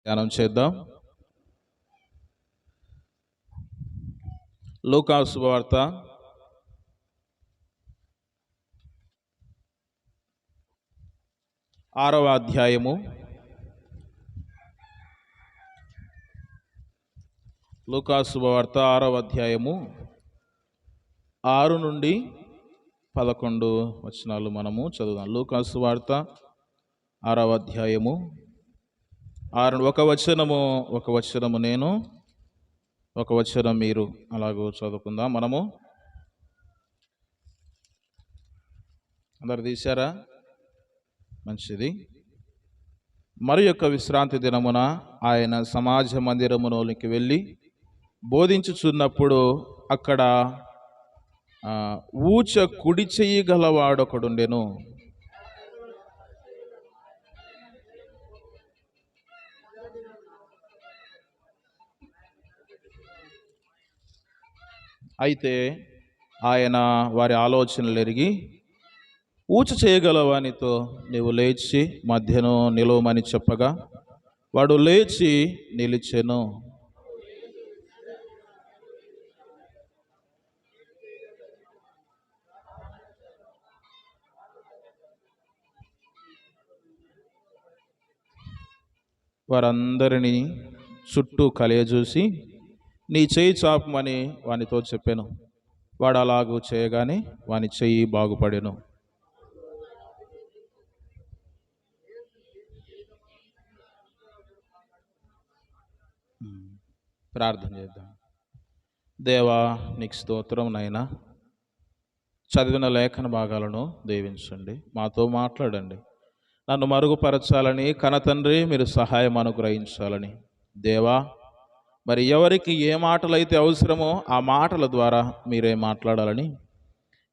ధ్యానం చేద్దాం. లూకా శుభవార్త 6వ అధ్యాయము. లూకా శుభవార్త 6వ అధ్యాయము 6 నుండి 11 వచనాలు మనము చదువుదాం. లూకా శుభవార్త 6వ అధ్యాయము 6. ఒక వచనము నేను, ఒక వచనం మీరు, అలాగూ చదువుకుందాం. మనము అందరు తీశారా? మంచిది. మరి యొక్క విశ్రాంతి దినమున ఆయన సమాజ మందిరములోనికి వెళ్ళి బోధించుచున్నప్పుడు అక్కడ ఊచ కుడి చెయ్యి గలవాడొకడుండెను. అయితే ఆయన వారి ఆలోచనలు ఎరిగి ఊచ చేయగలవానితో నీవు లేచి మధ్యను నిలవమని చెప్పగా వాడు లేచి నిలిచెను. వారందరినీ చుట్టూ కలియజూసి నీ చెయ్యి చాపమని వానితో చెప్పాను. వాడు అలాగూ చేయగానే వాని చెయ్యి బాగుపడెను. ప్రార్థన చేద్దాం. దేవా, నీకు స్తోత్రం నాయనా. చదివిన లేఖన భాగాలను దీవించండి, మాతో మాట్లాడండి. నన్ను మరుగుపరచాలని కనతండ్రి మీరు సహాయం అనుగ్రహించాలని. దేవా, మరి ఎవరికి ఏ మాటలైతే అవసరమో ఆ మాటల ద్వారా మీరే మాట్లాడాలని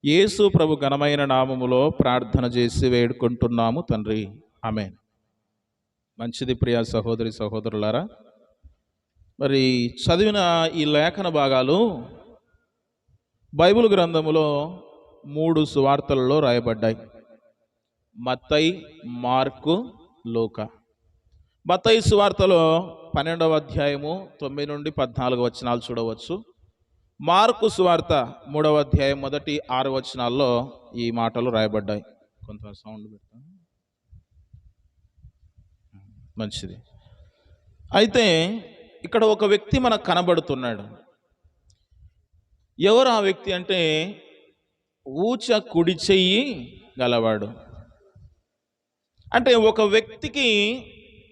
యేసు ప్రభు ఘనమైన నామములో ప్రార్థన చేసి వేడుకుంటున్నాము తండ్రి, ఆమేన్. మంచిది. ప్రియ సహోదరి సహోదరులారా, మరి చదివిన ఈ లేఖన భాగాలు బైబిల్ గ్రంథములో 3 సువార్తలలో రాయబడ్డాయి. మత్తయి, మార్కు, లూకా. మత్తయి సువార్తలో 12వ అధ్యాయము 9 నుండి 14 వచనాలు చూడవచ్చు. మార్కు సువార్త 3వ అధ్యాయం మొదటి 6 వచనాల్లో ఈ మాటలు రాయబడ్డాయి. కొంత సౌండ్ పెడతాను. మంచిది. అయితే ఇక్కడ ఒక వ్యక్తి మనకు కనబడుతున్నాడు. ఎవరు ఆ వ్యక్తి అంటే ఊచ కుడి చెయ్యి గలవాడు. అంటే ఒక వ్యక్తికి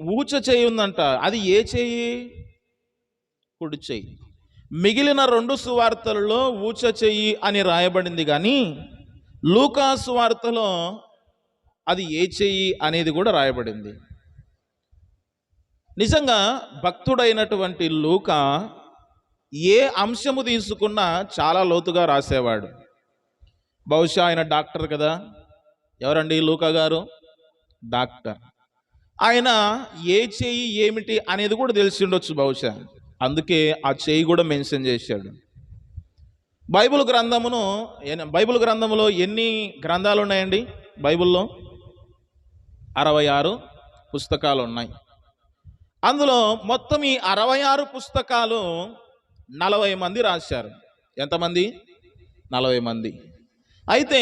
ఊచ చెయ్యి ఉందంట. అది ఏ చెయ్యి? కుడి చెయ్యి. మిగిలిన 2 సువార్తలలో ఊచ చెయ్యి అని రాయబడింది, కానీ లూకా సువార్తలో అది ఏ చెయ్యి అనేది కూడా రాయబడింది. నిజంగా భక్తుడైనటువంటి లూకా ఏ అంశము తీసుకున్నా చాలా లోతుగా రాసేవాడు. బహుశా ఆయన డాక్టర్ కదా. ఎవరండి లూకా గారు? డాక్టర్. ఆయన ఏ చెయ్యి ఏమిటి అనేది కూడా తెలిసి ఉండొచ్చు బహుశా, అందుకే ఆ చెయ్యి కూడా మెన్షన్ చేశాడు. బైబిల్ గ్రంథంలో ఎన్ని గ్రంథాలు ఉన్నాయండి? బైబిల్లో 66 పుస్తకాలు ఉన్నాయి. అందులో మొత్తం ఈ 66 పుస్తకాలు 40 మంది రాశారు. ఎంతమంది? 40 మంది. అయితే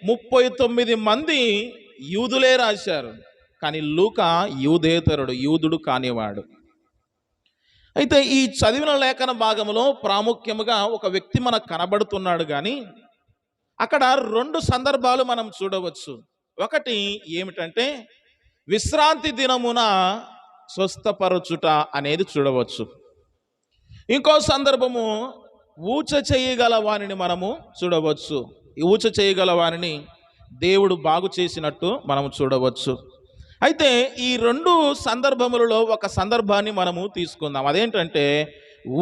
39 మంది యూదులే రాశారు, కానీ లూకా యూదేతరుడు, యూదుడు కానివాడు. అయితే ఈ చదివిన లేఖన భాగంలో ప్రాముఖ్యముగా ఒక వ్యక్తి మనకు కనబడుతున్నాడు, కానీ అక్కడ 2 సందర్భాలు మనం చూడవచ్చు. ఒకటి ఏమిటంటే విశ్రాంతి దినమున స్వస్థపరచుట అనేది చూడవచ్చు. ఇంకో సందర్భము ఊచ చేయగల వారిని మనము చూడవచ్చు. ఈ ఊచ చేయగల వారిని దేవుడు బాగు చేసినట్టు మనము చూడవచ్చు. అయితే ఈ 2 సందర్భములలో ఒక సందర్భాన్ని మనము తీసుకుందాం. అదేంటంటే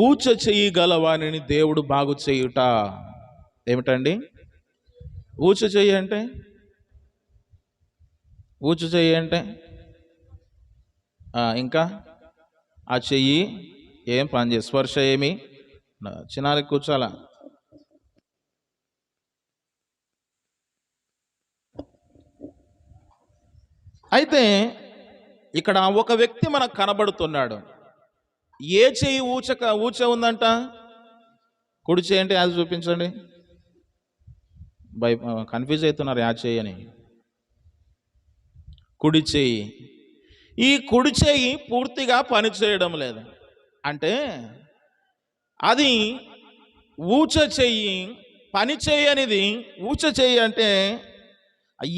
ఊచ చేయగల వారిని దేవుడు బాగు చేయుట. ఏమిటండి ఊచ చెయ్యి అంటే? ఊచ చెయ్యి అంటే ఇంకా ఆ చెయ్యి ఏం పని చేయ, స్పర్శ ఏమి, చిన్నారి కూర్చోాలా. అయితే ఇక్కడ ఒక వ్యక్తి మనకు కనబడుతున్నాడు. ఏ చెయ్యి ఊచ ఉందంట? కుడి చెయ్యి అంటే యాజ్ చూపించండి. కన్ఫ్యూజ్ అవుతున్నారు యా చెయ్యి అని. కుడి చెయ్యి. ఈ కుడి చెయ్యి పూర్తిగా పని చేయడం లేదు. అంటే అది ఊచ చెయ్యి, పని చేయనిది. ఊచ చెయ్యి అంటే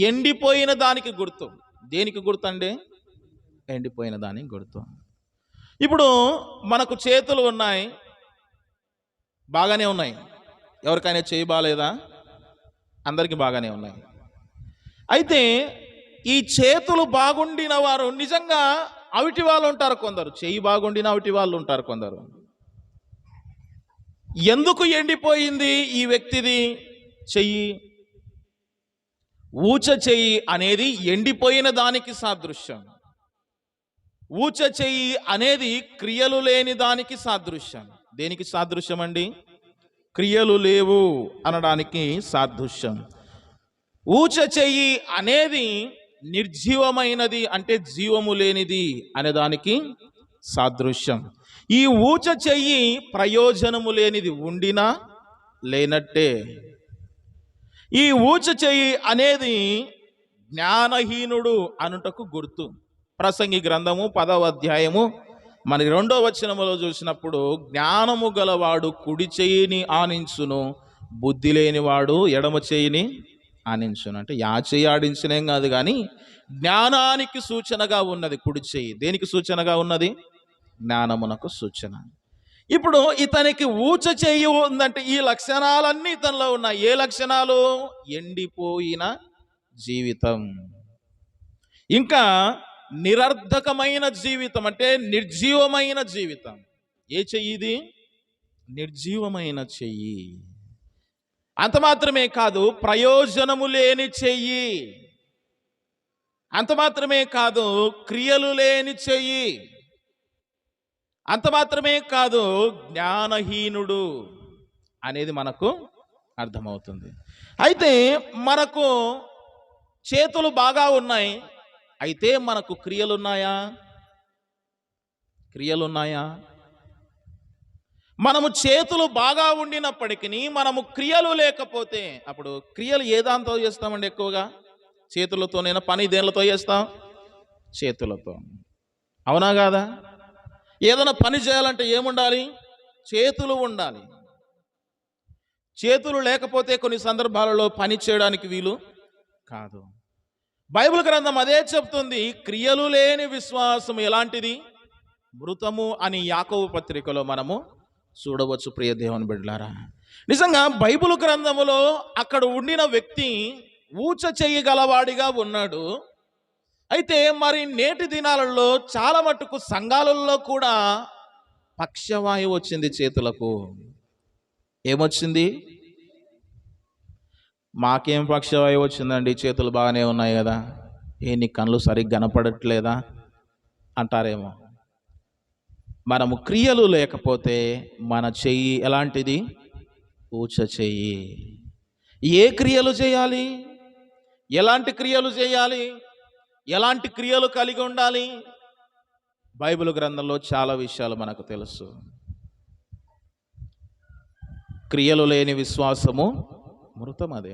ఎండిపోయిన దానికి గుర్తు. దేనికి గుర్తు అండి? ఎండిపోయిన దానికి గుర్తు. ఇప్పుడు మనకు చేతులు ఉన్నాయి, బాగానే ఉన్నాయి. ఎవరికైనా చేయి బాగాలేదా? అందరికీ బాగానే ఉన్నాయి. అయితే ఈ చేతులు బాగుండిన వారు నిజంగా అవిటి వాళ్ళు ఉంటారు కొందరు. చేయి బాగుండిన అవిటి వాళ్ళు ఉంటారు కొందరు. ఎందుకు ఎండిపోయింది ఈ వ్యక్తిది చెయ్యి? ఊచ చెయ్యి అనేది ఎండిపోయిన దానికి సాదృశ్యం. ఊచ చెయ్యి అనేది క్రియలు లేని దానికి సాదృశ్యం. దేనికి సాదృశ్యం అండి? క్రియలు లేవు అనడానికి సాదృశ్యం. ఊచ చెయ్యి అనేది నిర్జీవమైనది, అంటే జీవము లేనిది అనే దానికి సాదృశ్యం. ఈ ఊచ చెయ్యి ప్రయోజనము లేనిది, ఉండినా లేనట్టే. ఈ ఊచ చెయ్యి అనేది జ్ఞానహీనుడు అనుటకు గుర్తు. ప్రసంగి గ్రంథము 10వ అధ్యాయము మన 2వ వచనములో చూసినప్పుడు, జ్ఞానము గలవాడు కుడి చెయ్యిని ఆనించును, బుద్ధి లేనివాడు ఎడమ చెయ్యిని ఆనించును. అంటే యా చెయ్యి ఆడించినేం కాదు, కానీ జ్ఞానానికి సూచనగా ఉన్నది కుడి చెయ్యి. దేనికి సూచనగా ఉన్నది? జ్ఞానమునకు సూచన. ఇప్పుడు ఇతనికి ఊచ చెయ్యి ఉందంటే ఈ లక్షణాలన్నీ ఇతనిలో ఉన్నాయి. ఏ లక్షణాలు? ఎండిపోయిన జీవితం, ఇంకా నిరర్ధకమైన జీవితం, అంటే నిర్జీవమైన జీవితం. ఏ చెయ్యి ఇది? నిర్జీవమైన చెయ్యి. అంత మాత్రమే కాదు, ప్రయోజనము లేని చెయ్యి. అంత మాత్రమే కాదు, క్రియలు లేని చెయ్యి. అంత మాత్రమే కాదు, జ్ఞానహీనుడు అనేది మనకు అర్థమవుతుంది. అయితే మనకు చేతులు బాగా ఉన్నాయి, అయితే మనకు క్రియలున్నాయా? క్రియలున్నాయా? మనము చేతులు బాగా ఉండినప్పటికీ మనము క్రియలు లేకపోతే, అప్పుడు క్రియలు ఏ దాంతో చేస్తామండి? ఎక్కువగా చేతులతోనైనా. పని దేనితో చేస్తాం? చేతులతో. అవునా కాదా? ఏదైనా పని చేయాలంటే ఏముండాలి? చేతులు ఉండాలి. చేతులు లేకపోతే కొన్ని సందర్భాలలో పని చేయడానికి వీలు కాదు. బైబిల్ గ్రంథం అదే చెప్తుంది. క్రియలు లేని విశ్వాసం ఎలాంటిది? మృతము అని యాకోబు పత్రికలో మనము చూడవచ్చు. ప్రియ దేవుని బిడ్డలారా, నిజంగా బైబిల్ గ్రంథములో అక్కడ ఉండిన వ్యక్తి ఊచ చేయగలవాడిగా ఉన్నాడు. అయితే మరి నేటి దినాలలో చాలా మటుకు సంఘాలలో కూడా పక్షవాయువు వచ్చింది చేతులకు. ఏమొచ్చింది? మాకేం పక్షవాయువు వచ్చిందండి, చేతులు బాగానే ఉన్నాయి కదా, నీ కళ్ళు సరిగ్గా కనపడట్లేదా అంటారేమో. మనము క్రియలు లేకపోతే మన చెయ్యి ఎలాంటిది? ఊచ చెయ్యి. ఏ క్రియలు చేయాలి? ఎలాంటి క్రియలు చేయాలి? ఎలాంటి క్రియలు కలిగి ఉండాలి? బైబిల్ గ్రంథంలో చాలా విషయాలు మనకు తెలుసు. క్రియలు లేని విశ్వాసము మృతం. అదే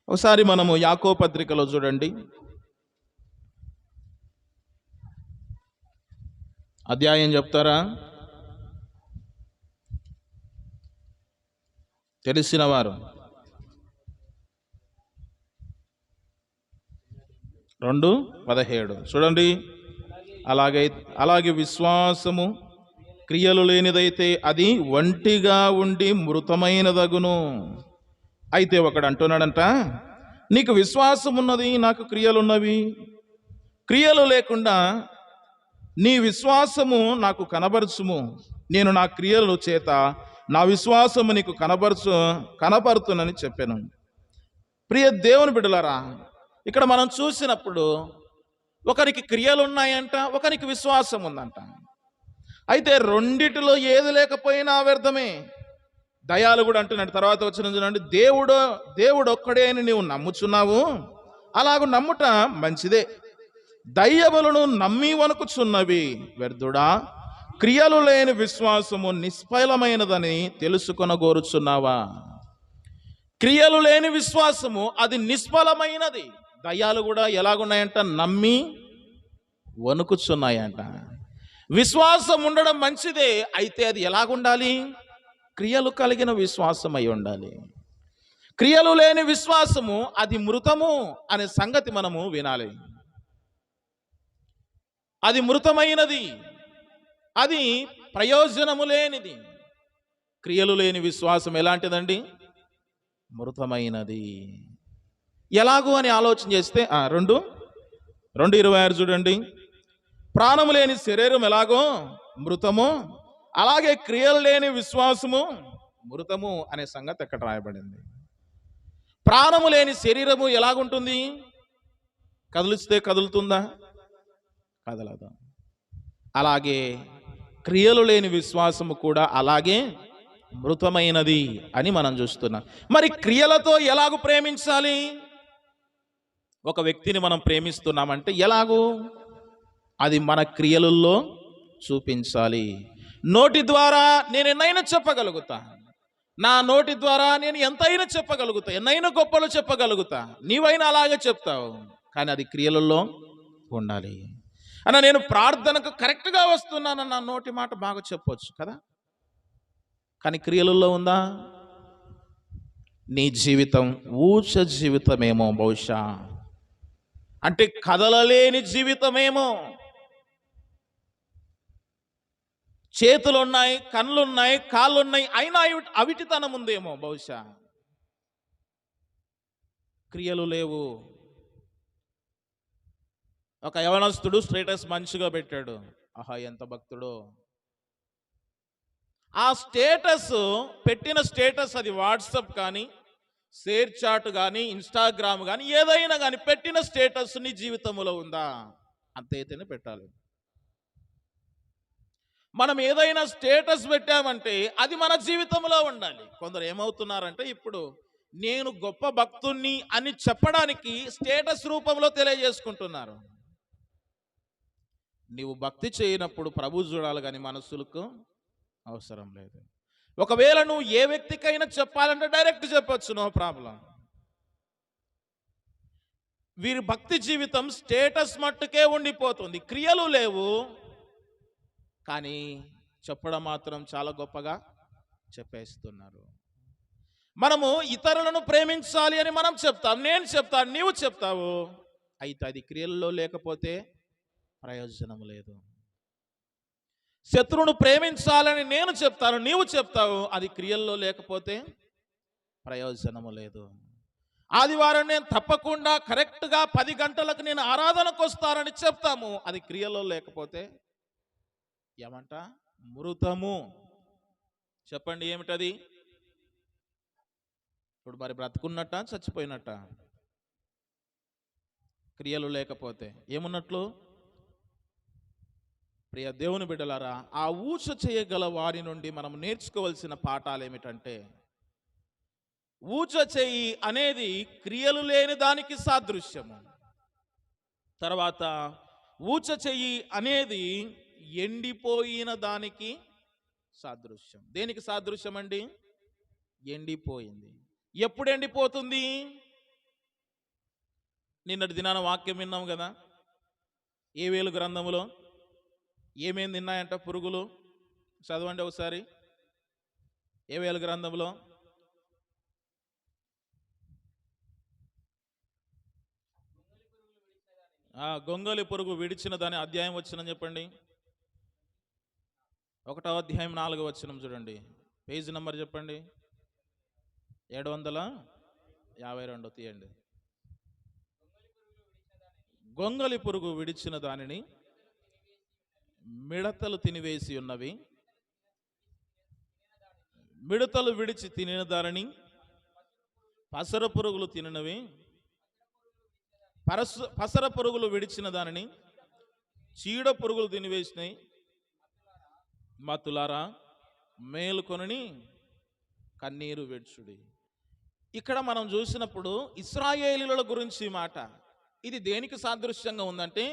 ఒకసారి మనము యాకోబు పత్రికలో చూడండి, అధ్యాయం చెప్తారా? తెలిసిన వారు 2:17 చూడండి. అలాగే విశ్వాసము క్రియలు లేనిదైతే అది ఒంటిగా ఉండి మృతమైనదగును. అయితే ఒకడు అంటున్నాడంట, నీకు విశ్వాసం ఉన్నది, నాకు క్రియలున్నవి. క్రియలు లేకుండా నీ విశ్వాసము నాకు కనబరచుము, నేను నా క్రియల చేత నా విశ్వాసము నీకు కనపరుతునని చెప్పాను. ప్రియ దేవుని బిడ్డలారా, ఇక్కడ మనం చూసినప్పుడు ఒకరికి క్రియలు ఉన్నాయంట, ఒకరికి విశ్వాసం ఉందంట. అయితే రెండిటిలో ఏది లేకపోయినా వ్యర్థమే. దయాలు కూడా అంటున్నాడు తర్వాత వచ్చిన చూడండి, దేవుడు ఒక్కడే అని నీవు నమ్ముచున్నావు, అలాగ నమ్ముట మంచిదే. దయ్యములను నమ్మి వణుకుచున్నవి. వ్యర్థుడా, క్రియలు లేని విశ్వాసము నిష్ఫలమైనదని తెలుసుకొనగోరుచున్నావా? క్రియలు లేని విశ్వాసము అది నిష్ఫలమైనది. దయ్యాలు కూడా ఎలాగున్నాయంట? నమ్మి వణుకుచున్నాయంట. విశ్వాసం ఉండడం మంచిదే, అయితే అది ఎలాగుండాలి? క్రియలు కలిగిన విశ్వాసం అయి ఉండాలి. క్రియలు లేని విశ్వాసము అది మృతము అనే సంగతి మనము వినాలి. అది మృతమైనది, అది ప్రయోజనము లేనిది. క్రియలు లేని విశ్వాసం ఎలాంటిదండి? మృతమైనది. ఎలాగూ అని ఆలోచన చేస్తే 2:26 చూడండి. ప్రాణము లేని శరీరం ఎలాగో మృతము, అలాగే క్రియలు లేని విశ్వాసము మృతము అనే సంగతి అక్కడ రాయబడింది. ప్రాణము లేని శరీరము ఎలాగుంటుంది? కదిలిస్తే కదులుతుందా? కదలదు. అలాగే క్రియలు లేని విశ్వాసము కూడా అలాగే మృతమైనది అని మనం చూస్తున్నాం. మరి క్రియలతో ఎలాగూ ప్రేమించాలి? ఒక వ్యక్తిని మనం ప్రేమిస్తున్నామంటే ఎలాగూ? అది మన క్రియలలో చూపించాలి. నోటి ద్వారా నేను ఎన్నైనా చెప్పగలుగుతా, నా నోటి ద్వారా నేను ఎంతైనా చెప్పగలుగుతా, ఎన్నైనా గొప్పలు చెప్పగలుగుతా, నీవైనా అలాగే చెప్తావు, కానీ అది క్రియలలో ఉండాలి. అన్న నేను ప్రార్థనకు కరెక్ట్గా వస్తున్నానన్న నా నోటి మాట బాగా చెప్పొచ్చు కదా, కానీ క్రియలలో ఉందా? నీ జీవితం ఊచ జీవితమేమో, బహుశా అంటే కదలలేని జీవితమేమో. చేతులున్నాయి, కళ్ళున్నాయి, కాళ్ళున్నాయి, అయినా అవిటితనం ఉందేమో బహుశా. క్రియలు లేవు. ఒక యవనస్తుడు స్టేటస్ మంచిగా పెట్టాడు. ఆహా, ఎంత భక్తుడో! ఆ స్టేటస్, పెట్టిన స్టేటస్ అది వాట్సాప్ కానీ, షేర్ చాట్ కానీ, ఇన్స్టాగ్రామ్ కానీ, ఏదైనా కానీ పెట్టిన స్టేటస్ నీ జీవితంలో ఉందా? అంతైతేనే పెట్టాలి. మనం ఏదైనా స్టేటస్ పెట్టామంటే అది మన జీవితంలో ఉండాలి. కొందరు ఏమవుతున్నారంటే ఇప్పుడు నేను గొప్ప భక్తుణ్ణి అని చెప్పడానికి స్టేటస్ రూపంలో తెలియజేసుకుంటున్నారు. నీవు భక్తి చేయనప్పుడు ప్రభు చూడాలి, కానీ మనస్సులకు అవసరం లేదు. ఒకవేళ నువ్వు ఏ వ్యక్తికైనా చెప్పాలంటే డైరెక్ట్ చెప్పొచ్చు, నో ప్రాబ్లం. వీరి భక్తి జీవితం స్టేటస్ మట్టుకే ఉండిపోతుంది, క్రియలు లేవు, కానీ చెప్పడం మాత్రం చాలా గొప్పగా చెప్పేస్తున్నారు. మనము ఇతరులను ప్రేమించాలి అని మనం చెప్తాం, నేను చెప్తాను, నీవు చెప్తావు, అయితే అది క్రియల్లో లేకపోతే ప్రయోజనం లేదు. శత్రువును ప్రేమించాలని నేను చెప్తాను, నీవు చెప్తావు, అది క్రియల్లో లేకపోతే ప్రయోజనము లేదు. ఆదివారం నేను తప్పకుండా కరెక్ట్గా 10 గంటలకు నేను ఆరాధనకు వస్తానని చెప్తాము, అది క్రియల్లో లేకపోతే ఏమంట? మృతము. చెప్పండి, ఏమిటది? ఇప్పుడు మరి బ్రతుకున్నట్ట, చచ్చిపోయినట్ట? క్రియలు లేకపోతే ఏమున్నట్లు? ప్రియ దేవుని బిడ్డలారా, ఆ ఊచ చేయగల వారి నుండి మనం నేర్చుకోవాల్సిన పాఠాలు ఏమిటంటే, ఊచ చెయ్యి అనేది క్రియలు లేని దానికి సాదృశ్యము. తర్వాత ఊచ చెయ్యి అనేది ఎండిపోయిన దానికి సాదృశ్యం. దేనికి సాదృశ్యం అండి? ఎండిపోయింది. ఎప్పుడు ఎండిపోతుంది? నిన్నటి దినాన వాక్యం విన్నాం కదా, ఏవేలు గ్రంథములో ఏమేమి తిన్నాయంట పురుగులు? చదవండి ఒకసారి. ఏవేలు గ్రంథంలో గొంగలి పురుగు విడిచిన దాని అధ్యాయం వచ్చిందని చెప్పండి. 1వ అధ్యాయం 4వ వచనం చూడండి. పేజీ నెంబర్ చెప్పండి. 752 తీయండి. గొంగలి పురుగు విడిచిన దానిని మిడతలు తినివేసి ఉన్నవి, మిడతలు విడిచి తినిన దానిని పసర పురుగులు తినవి, పసర పురుగులు విడిచిన దానిని చీడ పురుగులు తినివేసినాయి. మతులారా, మేలుకొని కన్నీరు విడ్చుడి. ఇక్కడ మనం చూసినప్పుడు ఇశ్రాయేలీయుల గురించి మాట. ఇది దేనికి సాదృశ్యంగా ఉందంటే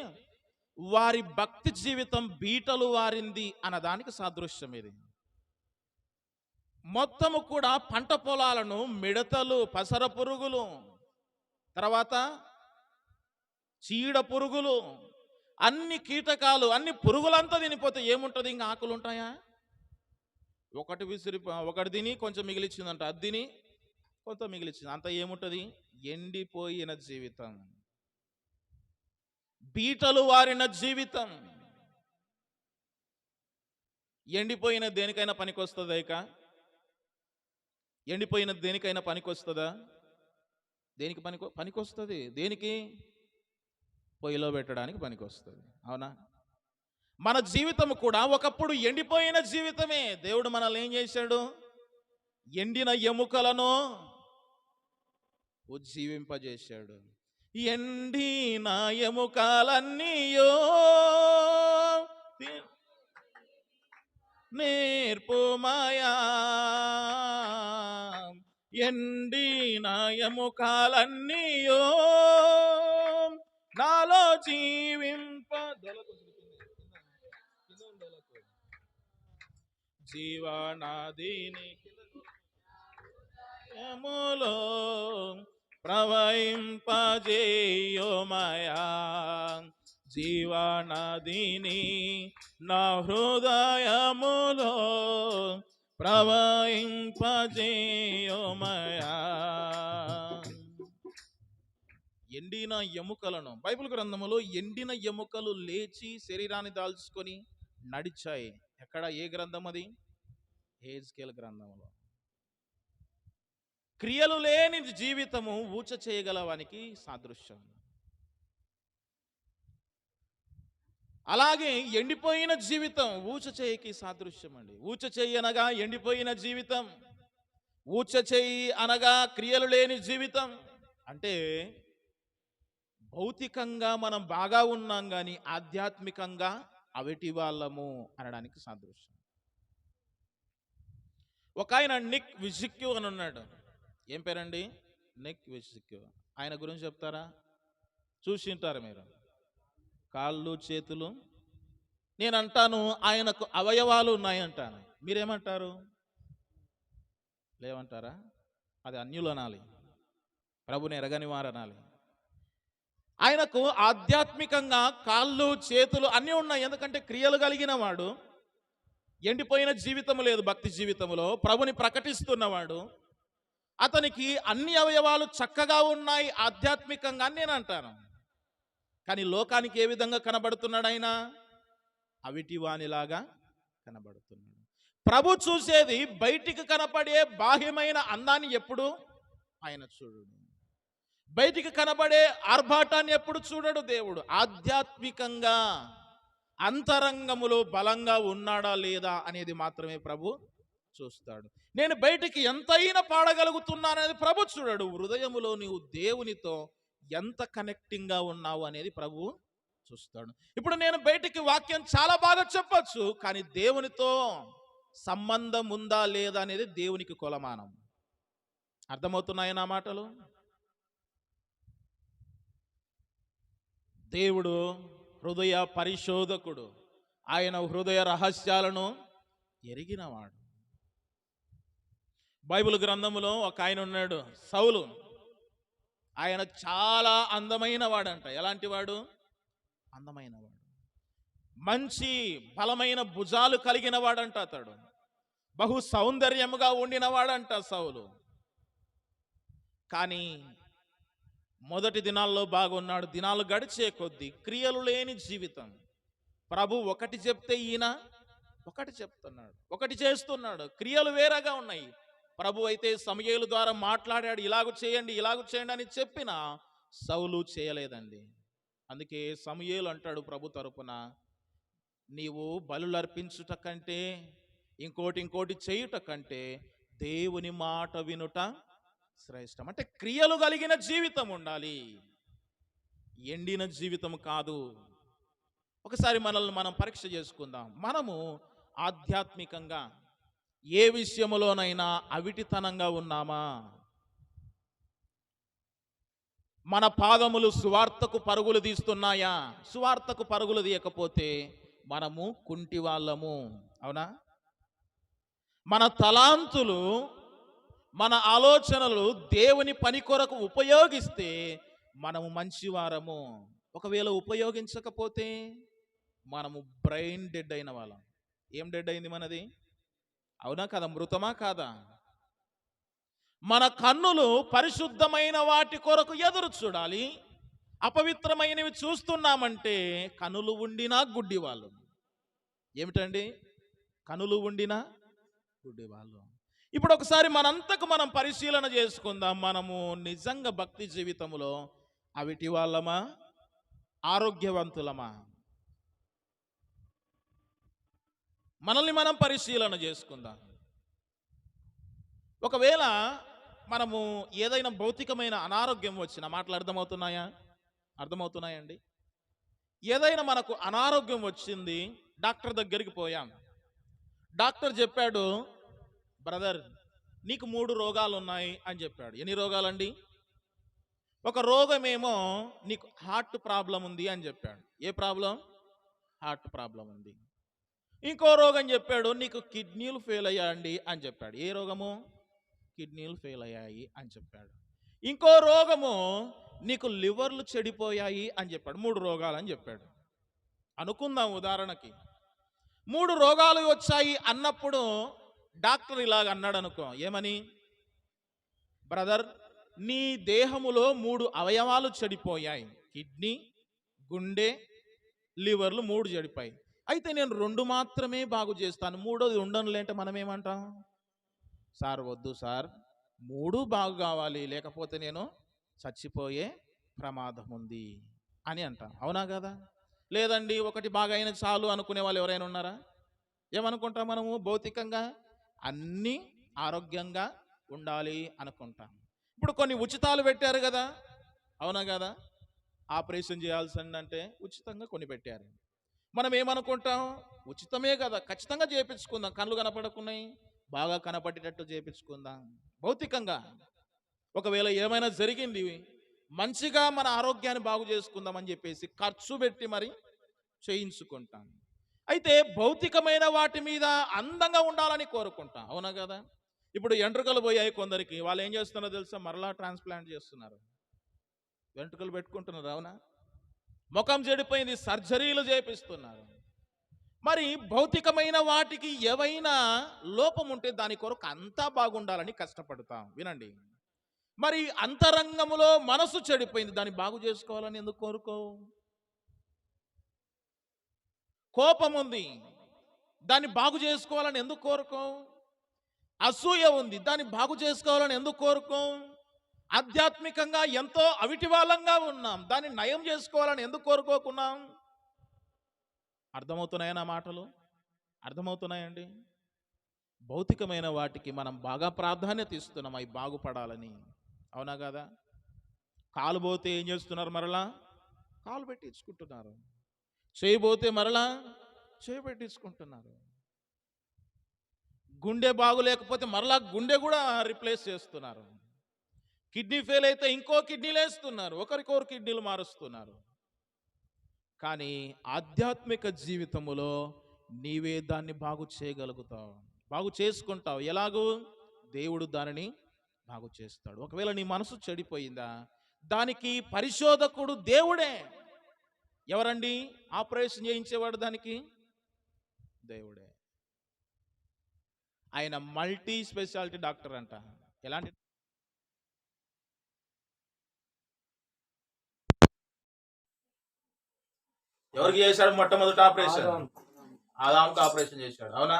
వారి భక్తి జీవితం బీటలు వారింది అన్నదానికి సాదృశ్యం ఇది. మొత్తము కూడా పంట పొలాలను మిడతలు, పసర పురుగులు, తర్వాత చీడ పురుగులు, అన్ని కీటకాలు, అన్ని పురుగులంతా తినిపోతే ఏముంటుంది? ఇంకా ఆకులు ఉంటాయా? ఒకటి తిని కొంచెం మిగిలిచ్చిందంట, అది తిని కొంత మిగిలిచ్చింది, అంత ఏముంటుంది? ఎండిపోయిన జీవితం, బీటలు వారిన జీవితం. ఎండిపోయిన దేనికైనా పనికొస్తుందా? ఇక ఎండిపోయిన దేనికైనా పనికొస్తుందా? దేనికి పనికొస్తుంది? దేనికి? పొయ్యిలో పెట్టడానికి పనికొస్తుంది, అవునా? మన జీవితం కూడా ఒకప్పుడు ఎండిపోయిన జీవితమే. దేవుడు మనల్ని ఏం చేశాడు? ఎండిన ఎముకలను ఉజ్జీవింపజేశాడు. ఎండిన ఎముకలన్నీయో నేర్పుమాయా, ఎండిన ఎముకలన్నీయో నాలో జీవనదిని ఎములో ప్రవహింపజేయుమయా, జీవనదిని నా హృదయములో ప్రవహింపజేయుమయా. ఎండిన ఎముకలను, బైబిల్ గ్రంథములో ఎండిన ఎముకలు లేచి శరీరాన్ని దాల్చుకొని నడిచాయి. ఎక్కడ? ఏ గ్రంథం అది? యెహెజ్కేలు గ్రంథంలో. క్రియలు లేని జీవితము ఊచ చేయగలవానికి సాదృశ్యం. అలాగే ఎండిపోయిన జీవితం ఊచ చేయకి సాదృశ్యం అండి. ఊచ చెయ్యి అనగా ఎండిపోయిన జీవితం, ఊచ చెయ్యి అనగా క్రియలు లేని జీవితం. అంటే భౌతికంగా మనం బాగా ఉన్నాం కానీ ఆధ్యాత్మికంగా అవిటి వాళ్ళము అనడానికి సాదృశ్యం. ఒక ఆయన నిక్ విజిక్యూ అని ఉన్నాడు. ఏం పేరండి? నిక్ విజిక్యూ. ఆయన గురించి చెప్తారా? చూసింటారు మీరు, కాళ్ళు చేతులు. నేను అంటాను ఆయనకు అవయవాలు ఉన్నాయంటాను, మీరేమంటారు? లేవంటారా? అది అన్యులు అనాలి, ప్రభుని ఎరగని వారు అనాలి. ఆయనకు ఆధ్యాత్మికంగా కాళ్ళు చేతులు అన్నీ ఉన్నాయి, ఎందుకంటే క్రియలు కలిగిన వాడు. ఎండిపోయిన జీవితం లేదు భక్తి జీవితంలో, ప్రభుని ప్రకటిస్తున్నవాడు. అతనికి అన్ని అవయవాలు చక్కగా ఉన్నాయి ఆధ్యాత్మికంగా అని నేను అంటాను. కానీ లోకానికి ఏ విధంగా కనబడుతున్నాడు? ఆయన అవిటి వానిలాగా కనబడుతున్నాడు. ప్రభు చూసేది బయటికి కనపడే బాహ్యమైన అందాన్ని ఎప్పుడు ఆయన చూడడు. బయటికి కనబడే ఆర్భాటాన్ని ఎప్పుడు చూడడు దేవుడు. ఆధ్యాత్మికంగా అంతరంగములో బలంగా ఉన్నాడా లేదా అనేది మాత్రమే ప్రభు చూస్తాడు. నేను బయటికి ఎంతైనా పాడగలుగుతున్నాననేది ప్రభు చూడడు. హృదయములో నీవు దేవునితో ఎంత కనెక్టింగ్గా ఉన్నావు అనేది ప్రభు చూస్తాడు. ఇప్పుడు నేను బయటికి వాక్యం చాలా బాగా చెప్పొచ్చు, కానీ దేవునితో సంబంధం ఉందా లేదా అనేది దేవునికి కొలమానం. అర్థమవుతున్నాయి నా మాటలు? దేవుడు హృదయ పరిశోధకుడు, ఆయన హృదయ రహస్యాలను ఎరిగినవాడు. బైబిల్ గ్రంథంలో ఒక ఆయన ఉన్నాడు, సౌలు. ఆయన చాలా అందమైన వాడంట. ఎలాంటి వాడు? అందమైన వాడు. మంచి బలమైన భుజాలు కలిగిన వాడంట అతడు. బహు సౌందర్యముగా ఉండిన వాడంట సౌలు. కానీ మొదటి దినాల్లో బాగున్నాడు. దినాలు గడిచే కొద్దీ క్రియలు లేని జీవితం. ప్రభు ఒకటి చెప్తే ఈయన ఒకటి చెప్తున్నాడు, ఒకటి చేస్తున్నాడు. క్రియలు వేరేగా ఉన్నాయి. ప్రభు అయితే సమూయేలు ద్వారా మాట్లాడాడు, ఇలాగ చేయండి ఇలాగ చేయండి అని చెప్పినా సౌలు చేయలేదండి. అందుకే సమూయేలు అంటాడు ప్రభు తరపున, నీవు బలులు అర్పించుట కంటే ఇంకోటి చేయుట కంటే దేవుని మాట వినుట శ్రేష్టం. అంటే క్రియలు కలిగిన జీవితం ఉండాలి, ఎండిన జీవితం కాదు. ఒకసారి మనల్ని మనం పరీక్ష చేసుకుందాం. మనము ఆధ్యాత్మికంగా ఏ విషయములోనైనా అవిటితనంగా ఉన్నామా? మన పాదములు సువార్తకు పరుగులు తీస్తున్నాయా? సువార్తకు పరుగులు తీయకపోతే మనము కుంటి వాళ్ళము. అవునా? మన తలాంతులు, మన ఆలోచనలు దేవుని పని కొరకు ఉపయోగిస్తే మనము మంచివారము. ఒకవేళ ఉపయోగించకపోతే మనము బ్రెయిన్ డెడ్ అయిన వాళ్ళం. ఏం డెడ్ అయింది మనది? అవునా కదా? మృతమా కాదా? మన కన్నులు పరిశుద్ధమైన వాటి కొరకు ఎదురు చూడాలి. అపవిత్రమైనవి చూస్తున్నామంటే కనులు ఉండినా గుడ్డి వాళ్ళు. ఏమిటండి? కనులు ఉండినా గుడ్డి వాళ్ళు. ఇప్పుడు ఒకసారి మనంతకు మనం పరిశీలన చేసుకుందాం. మనము నిజంగా భక్తి జీవితంలో అవిటి వాళ్ళమా, ఆరోగ్యవంతులమా? మనల్ని మనం పరిశీలన చేసుకుందాం. ఒకవేళ మనము ఏదైనా భౌతికమైన అనారోగ్యం వచ్చిన మాటలు అర్థమవుతున్నాయండి? ఏదైనా మనకు అనారోగ్యం వచ్చింది, డాక్టర్ దగ్గరికి పోయాం. డాక్టర్ చెప్పాడు, బ్రదర్ నీకు 3 రోగాలు ఉన్నాయి అని చెప్పాడు. ఎన్ని రోగాలండి? ఒక రోగమేమో నీకు హార్ట్ ప్రాబ్లం ఉంది అని చెప్పాడు. ఏ ప్రాబ్లం? హార్ట్ ప్రాబ్లం ఉంది. ఇంకో రోగం చెప్పాడు, నీకు కిడ్నీలు ఫెయిల్ అయ్యాయండి అని చెప్పాడు. ఏ రోగము? కిడ్నీలు ఫెయిల్ అయ్యాయి అని చెప్పాడు. ఇంకో రోగము నీకు లివర్లు చెడిపోయాయి అని చెప్పాడు. 3 రోగాలు అని చెప్పాడు. అనుకుందాం ఉదాహరణకి 3 రోగాలు వచ్చాయి అన్నప్పుడు డాక్టర్ ఇలాగ అన్నాడు అనుకో, ఏమని? బ్రదర్ నీ దేహములో 3 అవయవాలు చెడిపోయాయి. కిడ్నీ, గుండె, లివర్లు 3 చెడిపోయాయి. అయితే నేను 2 మాత్రమే బాగు చేస్తాను, 3వది ఉండనులేంటే మనం ఏమంటాం? సార్ వద్దు సార్, 3 బాగు కావాలి, లేకపోతే నేను చచ్చిపోయే ప్రమాదం ఉంది అని అంటాం. అవునా కదా? లేదండి 1 బాగా అయిన చాలు అనుకునే వాళ్ళు ఎవరైనా ఉన్నారా? ఏమనుకుంటాం మనము? భౌతికంగా అన్నీ ఆరోగ్యంగా ఉండాలి అనుకుంటాం. ఇప్పుడు కొన్ని ఉచితాలు పెట్టారు కదా, అవునా కదా? ఆపరేషన్ చేయాల్సిందంటే ఉచితంగా కొన్ని పెట్టారు. మనం ఏమనుకుంటాం? ఉచితమే కదా, ఖచ్చితంగా చేయించుకుందాం, కళ్ళు కనపడకున్నాయి బాగా కనపడేటట్టు చేయించుకుందాం. భౌతికంగా ఒకవేళ ఏమైనా జరిగింది, మంచిగా మన ఆరోగ్యాన్ని బాగు చేసుకుందామని చెప్పేసి ఖర్చు పెట్టి మరి చేయించుకుంటాం. అయితే భౌతికమైన వాటి మీద అందంగా ఉండాలని కోరుకుంటాం. అవునా కదా? ఇప్పుడు ఎంట్రుకలు పోయాయి కొందరికి, వాళ్ళు ఏం చేస్తున్నారో తెలుసా? మరలా ట్రాన్స్ప్లాంట్ చేస్తున్నారు, వెంట్రుకలు పెట్టుకుంటున్నారు. అవునా? ముఖం చెడిపోయింది, సర్జరీలు చేపిస్తున్నారు. మరి భౌతికమైన వాటికి ఏవైనా లోపం ఉంటే దాని కొరకు అంతా బాగుండాలని కష్టపడతాం. వినండి, మరి అంతరంగములో మనసు చెడిపోయింది, దాన్ని బాగు చేసుకోవాలని ఎందుకు కోరుకోవు? కోపం ఉంది, దాన్ని బాగు చేసుకోవాలని ఎందుకు కోరుకోవు? అసూయ ఉంది, దాన్ని బాగు చేసుకోవాలని ఎందుకు కోరుకోం? ఆధ్యాత్మికంగా ఎంతో అవిటి వాళ్ళంగా ఉన్నాం, దాన్ని నయం చేసుకోవాలని ఎందుకు కోరుకోకున్నాం? అర్థమవుతున్నాయా నా మాటలు? అర్థమవుతున్నాయండి? భౌతికమైన వాటికి మనం బాగా ప్రాధాన్యత ఇస్తున్నాం అవి బాగుపడాలని. అవునా కదా? కాలు పోతే ఏం చేస్తున్నారు? మరలా కాలు పెట్టించుకుంటున్నారు. చేయబోతే మరలా చేయబెట్టించుకుంటున్నారు. గుండె బాగులేకపోతే మరలా గుండె కూడా రిప్లేస్ చేస్తున్నారు. కిడ్నీ ఫెయిల్ అయితే ఇంకో కిడ్నీలు వేస్తున్నారు, ఒకరికొకరు కిడ్నీలు మారుస్తున్నారు. కానీ ఆధ్యాత్మిక జీవితములో నీవే దాన్ని బాగు చేయగలుగుతావు, బాగు చేసుకుంటావు. ఎలాగూ? దేవుడు దానిని బాగు చేస్తాడు. ఒకవేళ నీ మనసు చెడిపోయిందా, దానికి పరిశోధకుడు దేవుడే. ఎవరండి ఆపరేషన్ చేయించేవాడు? దానికి దేవుడే. ఆయన మల్టీ స్పెషాలిటీ డాక్టర్ అంట. ఎలాంటి? ఎవరికి చేశాడు మొట్టమొదటి ఆపరేషన్? ఆదాముకు ఆపరేషన్ చేశాడు. అవునా?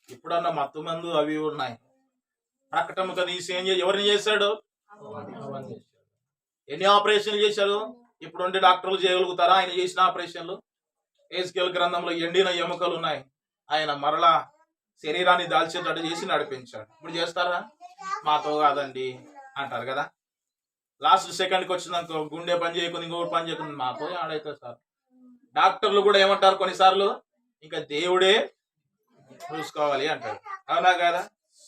ఇప్పుడన్నా మత్తు మందు అవి ఉన్నాయి, ప్రకటనతో తీసి ఎవరిని చేశాడు? ఎన్ని ఆపరేషన్లు చేశాడు? ఇప్పుడు ఉండే డాక్టర్లు చేయగలుగుతారా ఆయన చేసిన ఆపరేషన్లు? ఎహెజ్కేలు గ్రంథంలో ఎండిన ఎముకలు ఉన్నాయి, ఆయన మరలా శరీరాన్ని దాల్చేటట్టు చేసి నడిపించాడు. ఇప్పుడు చేస్తారా? మాతో కాదండి అంటారు కదా. లాస్ట్ సెకండ్కి వచ్చిందనుకో, గుండె పని చేయకుండా ఇంకొకటి పని చేయకుండా, మాతో ఆడైతే సార్. డాక్టర్లు కూడా ఏమంటారు కొన్నిసార్లు? ఇంకా దేవుడే చూసుకోవాలి అంటారు. అవునా కదా?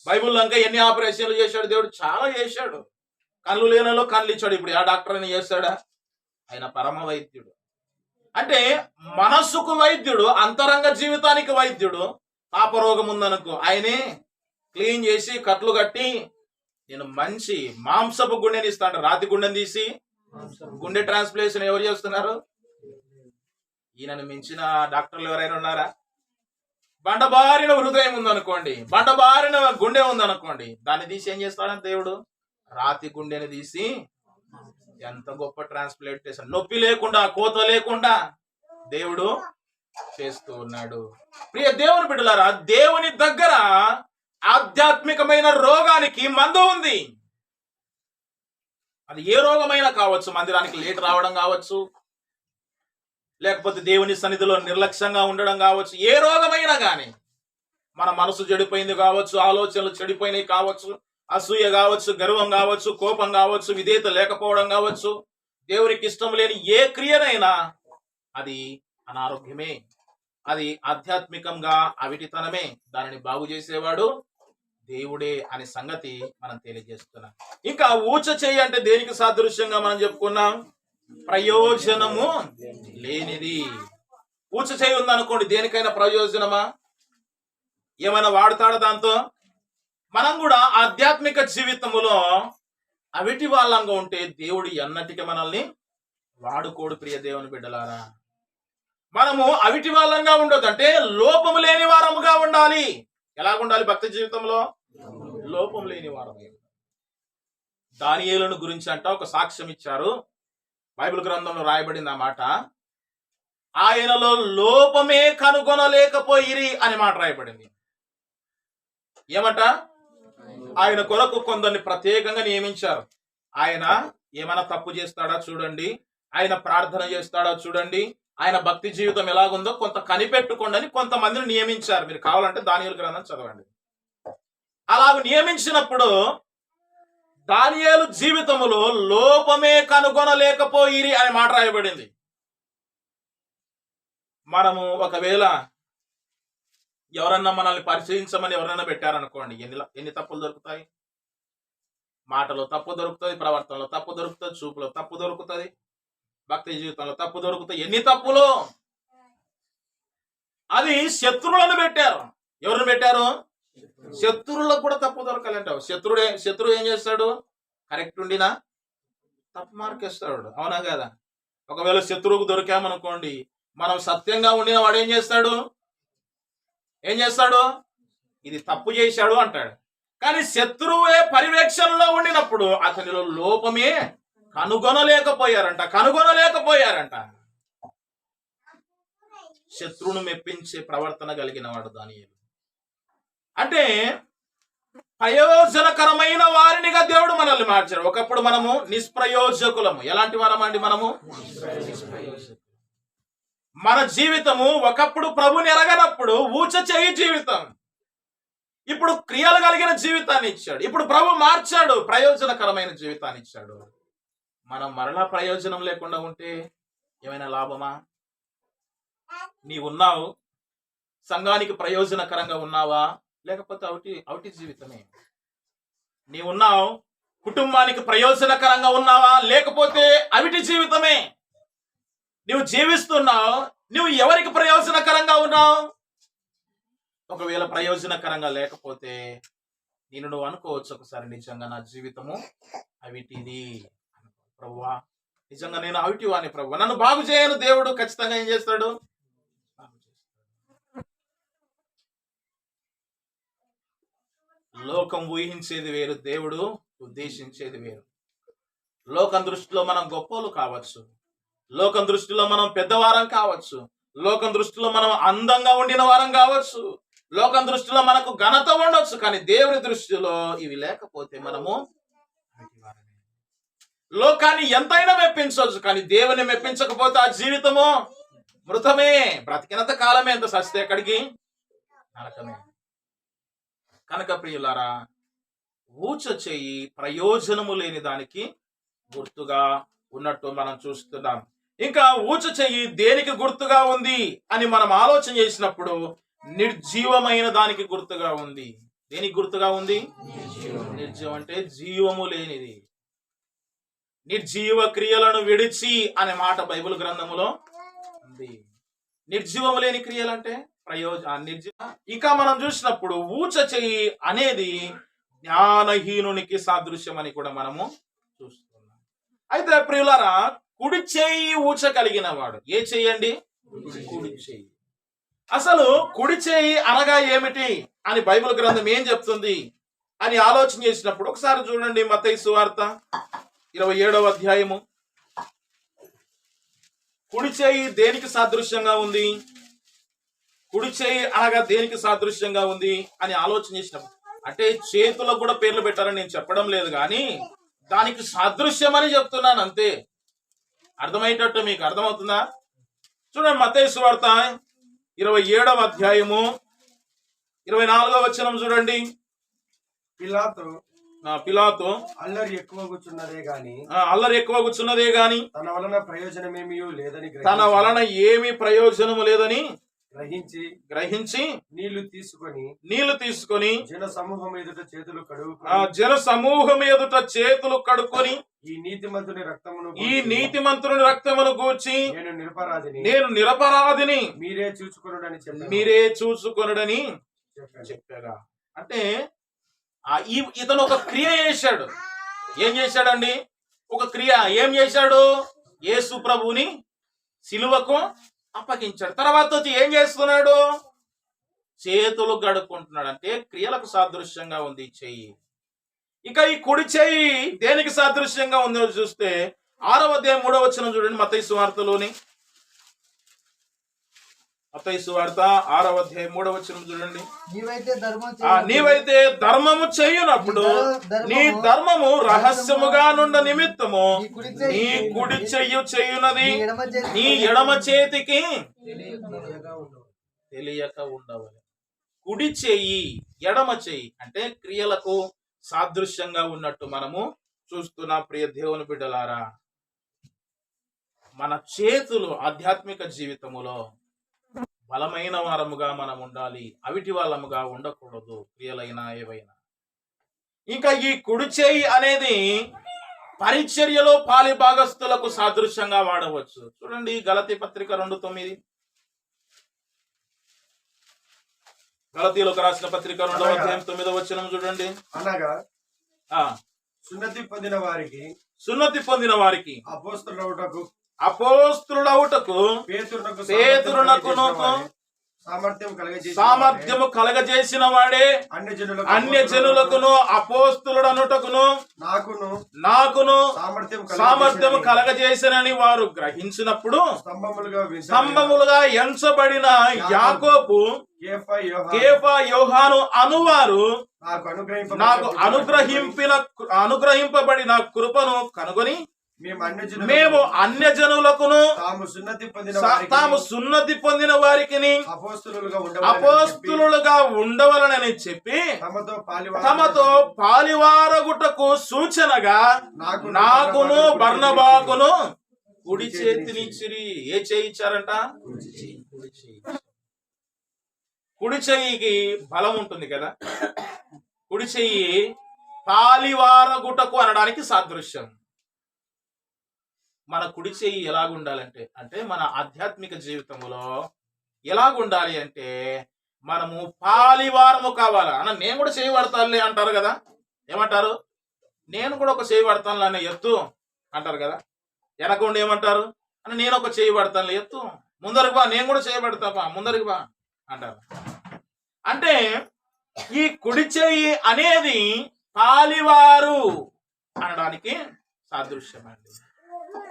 బైబిల్లో ఇంకా ఎన్ని ఆపరేషన్లు చేశాడు దేవుడు? చాలా చేశాడు. కళ్ళు లేనలో కళ్ళు ఇచ్చాడు. ఇప్పుడు ఆ డాక్టర్ అని చేస్తాడా? ఆయన పరమ వైద్యుడు. అంటే మనస్సుకు వైద్యుడు, అంతరంగ జీవితానికి వైద్యుడు. పాపరోగం ఉందనుకో ఆయనే క్లీన్ చేసి కట్లు కట్టి నేను మంచి మాంసపు గుండెని ఇస్తాడు. రాతి గుండెని తీసి గుండె ట్రాన్స్ప్లేషన్ ఎవరు చేస్తున్నారు? ఈయనను మించిన డాక్టర్లు ఎవరైనా ఉన్నారా? బండబారిన హృదయం ఉందనుకోండి, బండబారిన గుండె ఉందనుకోండి, దాన్ని తీసి ఏం చేస్తాడని దేవుడు? రాతి గుండెని తీసి ఎంత గొప్ప ట్రాన్స్ప్లాంటేషన్, నొప్పి లేకుండా కోత లేకుండా దేవుడు చేస్తూ ఉన్నాడు. ప్రియ దేవుని బిడ్డలారా, దేవుని దగ్గర ఆధ్యాత్మికమైన రోగానికి మందు ఉంది. అది ఏ రోగమైనా కావచ్చు. మందిరానికి లేట్ రావడం కావచ్చు, లేకపోతే దేవుని సన్నిధిలో నిర్లక్ష్యంగా ఉండడం కావచ్చు. ఏ రోగమైనా కానీ, మన మనసు చెడిపోయింది కావచ్చు, ఆలోచనలు చెడిపోయినాయి కావచ్చు, అసూయ కావచ్చు, గర్వం కావచ్చు, కోపం కావచ్చు, విధేయత లేకపోవడం కావచ్చు, దేవునికి ఇష్టం లేని ఏ క్రియనైనా అది అనారోగ్యమే, అది ఆధ్యాత్మికంగా అవిటితనమే. దానిని బాగు చేసేవాడు దేవుడే అనే సంగతి మనం తెలియజేస్తున్నాం. ఇంకా ఊచ చెయ్యి అంటే దేనికి సాదృశ్యంగా మనం చెప్పుకున్నాం? ప్రయోజనము లేనిది. ఊచ చెయ్యి ఉందనుకోండి, దేనికైనా ప్రయోజనమా? ఏమైనా వాడతాడా దాంతో? మనం కూడా ఆధ్యాత్మిక జీవితములో అవిటి వాళ్ళంగా ఉంటే దేవుడు ఎన్నటికీ మనల్ని వాడుకోడు. ప్రియ దేవుని బిడ్డలారా, మనము అవిటి వాళ్ళంగా ఉండొద్దు. అంటే లోపము లేని వారముగా ఉండాలి. ఎలాగుండాలి భక్తి జీవితంలో? లోపం లేని వారమే. దానియేలును గురించి అంట ఒక సాక్ష్యం ఇచ్చారు. బైబిల్ గ్రంథంలో రాయబడింది ఆ మాట. ఆయనలో లోపమే కనుగొనలేకపోయిరి అనే మాట రాయబడింది. ఏమట? ఆయన కొరకు కొందరిని ప్రత్యేకంగా నియమించారు. ఆయన ఏమైనా తప్పు చేస్తాడా చూడండి, ఆయన ప్రార్థన చేస్తాడా చూడండి, ఆయన భక్తి జీవితం ఎలాగుందో కొంత కనిపెట్టుకోండి అని కొంతమందిని నియమించారు. మీరు కావాలంటే దానియేలు గ్రంథం చదవండి. అలాగ నియమించినప్పుడు దానియేలు జీవితములో లోపమే కనుగొనలేకపోయిరి అనే మాట రాయబడింది. మనము ఒకవేళ ఎవరన్నా మనల్ని పరిశీలించమని ఎవరన్నా పెట్టారనుకోండి, ఎన్ని తప్పులు దొరుకుతాయి? మాటలో తప్పు దొరుకుతుంది, ప్రవర్తనలో తప్పు దొరుకుతుంది, చూపులో తప్పు దొరుకుతుంది, భక్తి జీవితంలో తప్పు దొరుకుతాయి. ఎన్ని తప్పులు! అది శత్రువులను పెట్టారు. ఎవరిని పెట్టారు? శత్రువులకు కూడా తప్పు దొరకాలంటావు. శత్రువు ఏం చేస్తాడు? కరెక్ట్ ఉండినా తప్పు మార్కేస్తాడు. అవునా కదా? ఒకవేళ శత్రువుకు దొరికామనుకోండి, మనం సత్యంగా ఉండిన వాడు ఏం చేస్తాడు? ఇది తప్పు చేశాడు అంటాడు. కానీ శత్రువే పర్యవేక్షణలో ఉండినప్పుడు అతనిలో లోపమే కనుగొనలేకపోయారంట. శత్రువును మెప్పించే ప్రవర్తన కలిగిన వాడు దానియేలు. అంటే ప్రయోజనకరమైన వారినిగా దేవుడు మనల్ని మార్చాడు. ఒకప్పుడు మనము నిష్ప్రయోజకులము. ఎలాంటి వారమండి మనము? నిష్ప్రయోజకులు. మన జీవితము ఒకప్పుడు ప్రభుని ఎరగనప్పుడు ఊచ చేయి జీవితం. ఇప్పుడు క్రియలు కలిగిన జీవితాన్ని ఇచ్చాడు. ఇప్పుడు ప్రభు మార్చాడు, ప్రయోజనకరమైన జీవితాన్ని ఇచ్చాడు. మనం మరలా ప్రయోజనం లేకుండా ఉంటే ఏమైనా లాభమా? నీవున్నావు, సంఘానికి ప్రయోజనకరంగా ఉన్నావా? లేకపోతే అవిటి జీవితమే. నీవున్నావు, కుటుంబానికి ప్రయోజనకరంగా ఉన్నావా? లేకపోతే అవిటి జీవితమే. నువ్వు జీవిస్తున్నావు, నువ్వు ఎవరికి ప్రయోజనకరంగా ఉన్నావు? ఒకవేళ ప్రయోజనకరంగా లేకపోతే నువ్వు అనుకోవచ్చు ఒకసారి, నిజంగా నా జీవితము అవిటిది. ప్రభువా, నిజంగా నేను అవిటివాని ప్రభువా, నన్ను బాగు చేయను. దేవుడు ఖచ్చితంగా ఏం చేస్తాడు? లోకం ఊహించేది వేరు, దేవుడు ఉద్దేశించేది వేరు. లోకం దృష్టిలో మనం గొప్పలు కావచ్చు, లోకం దృష్టిలో మనం పెద్దవారం కావచ్చు, లోకం దృష్టిలో మనం అందంగా ఉండిన వారం కావచ్చు, లోకం దృష్టిలో మనకు ఘనత ఉండొచ్చు. కానీ దేవుని దృష్టిలో ఇవి లేకపోతే మనము లోకాన్ని ఎంతైనా మెప్పించవచ్చు, కానీ దేవుని మెప్పించకపోతే ఆ జీవితము మృతమే. బ్రతికినంత కాలమే, ఎంత సస్తే ఎక్కడికి? నరకమే. కనుక ప్రియులారా, ఊచ చేయి ప్రయోజనము లేని దానికి గుర్తుగా ఉన్నట్టు మనం చూస్తున్నాం. ఇంకా ఊచ చెయ్యి దేనికి గుర్తుగా ఉంది అని మనం ఆలోచన చేసినప్పుడు నిర్జీవమైన దానికి గుర్తుగా ఉంది. దేనికి గుర్తుగా ఉంది? నిర్జీవం అంటే జీవము లేనిది. నిర్జీవ క్రియలను విడిచి అనే మాట బైబిల్ గ్రంథములో ఉంది. నిర్జీవము లేని క్రియలు అంటే ఇక మనం చూసినప్పుడు ఊచ చెయ్యి అనేది జ్ఞానహీనునికి సాదృశ్యం అని కూడా మనము చూస్తున్నాం. అయితే ప్రియులారా, కుడి చెయ్యి ఊచ కలిగిన వాడు ఏ చెయ్యండి? కుడి చెయ్యి. అసలు కుడి చెయ్యి అనగా ఏమిటి అని బైబిల్ గ్రంథం ఏం చెప్తుంది అని ఆలోచన చేసినప్పుడు ఒకసారి చూడండి, మత్తయి సువార్త 27వ అధ్యాయము. కుడి చెయ్యి దేనికి సాదృశ్యంగా ఉంది? కుడి చెయ్యి అనగా దేనికి సాదృశ్యంగా ఉంది అని ఆలోచన చేసినప్పుడు, అంటే చేతులకు కూడా పేర్లు పెట్టారని నేను చెప్పడం లేదు, కానీ దానికి సాదృశ్యం అని చెప్తున్నాను అంతే. అర్థమయ్యేటట్టు మీకు అర్థమవుతుందా? చూడండి, మత్తయి సువార్త 27వ అధ్యాయము 24వ వచనం చూడండి. పిలాతు అల్లరి ఎక్కువ కూర్చున్నదే గాని తన వలన ప్రయోజనమేమీ ఏమీ ప్రయోజనము లేదని గ్రహించి నీళ్లు తీసుకొని జన సమూహం ఎదుట చేతులు కడుక్కొని ఈ నీతిమంతుని రక్తమును గూర్చి నేను నిరపరాధిని మీరే చూచుకొనుడని చెప్పాగా. అంటే ఇతను ఒక క్రియ చేశాడు. ఏం చేశాడండి? ఒక క్రియ. ఏం చేశాడు? యేసు ప్రభువుని సిలువకు అప్పగించాడు. తర్వాత వచ్చి ఏం చేస్తున్నాడు? చేతులు గడుక్కుంటున్నాడు. అంటే క్రియలకు సాదృశ్యంగా ఉంది చెయ్యి. ఇక ఈ కుడి చెయ్యి దేనికి సాదృశ్యంగా ఉందో చూస్తే 6వ అధ్యాయం 3వ వచనం చూడండి. మత్తయి సువార్తలోని మత్తయి సువార్త 6వ అధ్యాయం 3వ వచనం చూడండి. నీవైతే ధర్మము చేయునప్పుడు నీ ధర్మము రహస్యముగా నుండ నిమిత్తము నీ కుడి చెయ్యి చేయునది నీ ఎడమ చేతికి తెలియక ఉండవాలి. కుడి చెయ్యి ఎడమ చెయ్యి అంటే క్రియలకు సాదృశ్యంగా ఉన్నట్టు మనము చూస్తున్న ప్రియ దేవుని బిడ్డలారా, మన చేతులు ఆధ్యాత్మిక జీవితములో బలమైన వారముగా మనం ఉండాలి, అవిటి వాళ్ళముగా ఉండకూడదు, క్రియలైనా ఏవైనా. ఇంకా ఈ కుడి చేయి అనేది పరిచర్యలో పాలి భాగస్థులకు సాదృశ్యంగా వాడవచ్చు. చూడండి, గలతీ పత్రిక 2:9, గలతీలకు రాసిన పత్రిక 2వ అధ్యాయం 9వ వచనం చూడండి. అనగా సున్నతి పొందిన వారికి అపోస్తలుడవుటకు పేతురునకును సామర్థ్యము కలగజేసిన వాడే అన్య జనులకును అపోస్తలుడనుటకును నాకును సామర్థ్యము కలగజేసినని వారు గ్రహించినప్పుడు స్తంభములుగా ఎంచబడిన యాకోబు, కేఫా, యోహాను అనువారు నాకు అనుగ్రహింపబడిన కృపను కనుగొని మేము అన్య జనులకును తాము సున్నతి పొందిన వారికి అపోస్తలులుగా ఉండవలనని చెప్పి తమతో పాలివారగుటకు సూచనగా నాకును బర్నబాకును కుడి చేతినిచ్చిరి. ఏ చేయించారంట? కుడి చెయ్యికి బలం ఉంటుంది కదా. కుడి చెయ్యి పాలివారగుటకు అనడానికి సాదృశ్యం. మన కుడి చెయ్యి ఎలాగుండాలంటే, అంటే మన ఆధ్యాత్మిక జీవితంలో ఎలాగుండాలి అంటే, మనము పాలివారము కావాలా అన్న. నేను కూడా చేయి పడతానులే అంటారు కదా. ఏమంటారు? నేను కూడా ఒక చేయి పడతానులే అన్న, ఎత్తు అంటారు కదా. వెనకుండా ఏమంటారు? అని నేను ఒక చేయి పడతానులే, ఎత్తు, ముందరికి బా, నేను కూడా చేయి పడతాపా, ముందరికి బా అంటారు. అంటే ఈ కుడి చెయ్యి అనేది పాలివారు అనడానికి సాదృశ్యం అండి.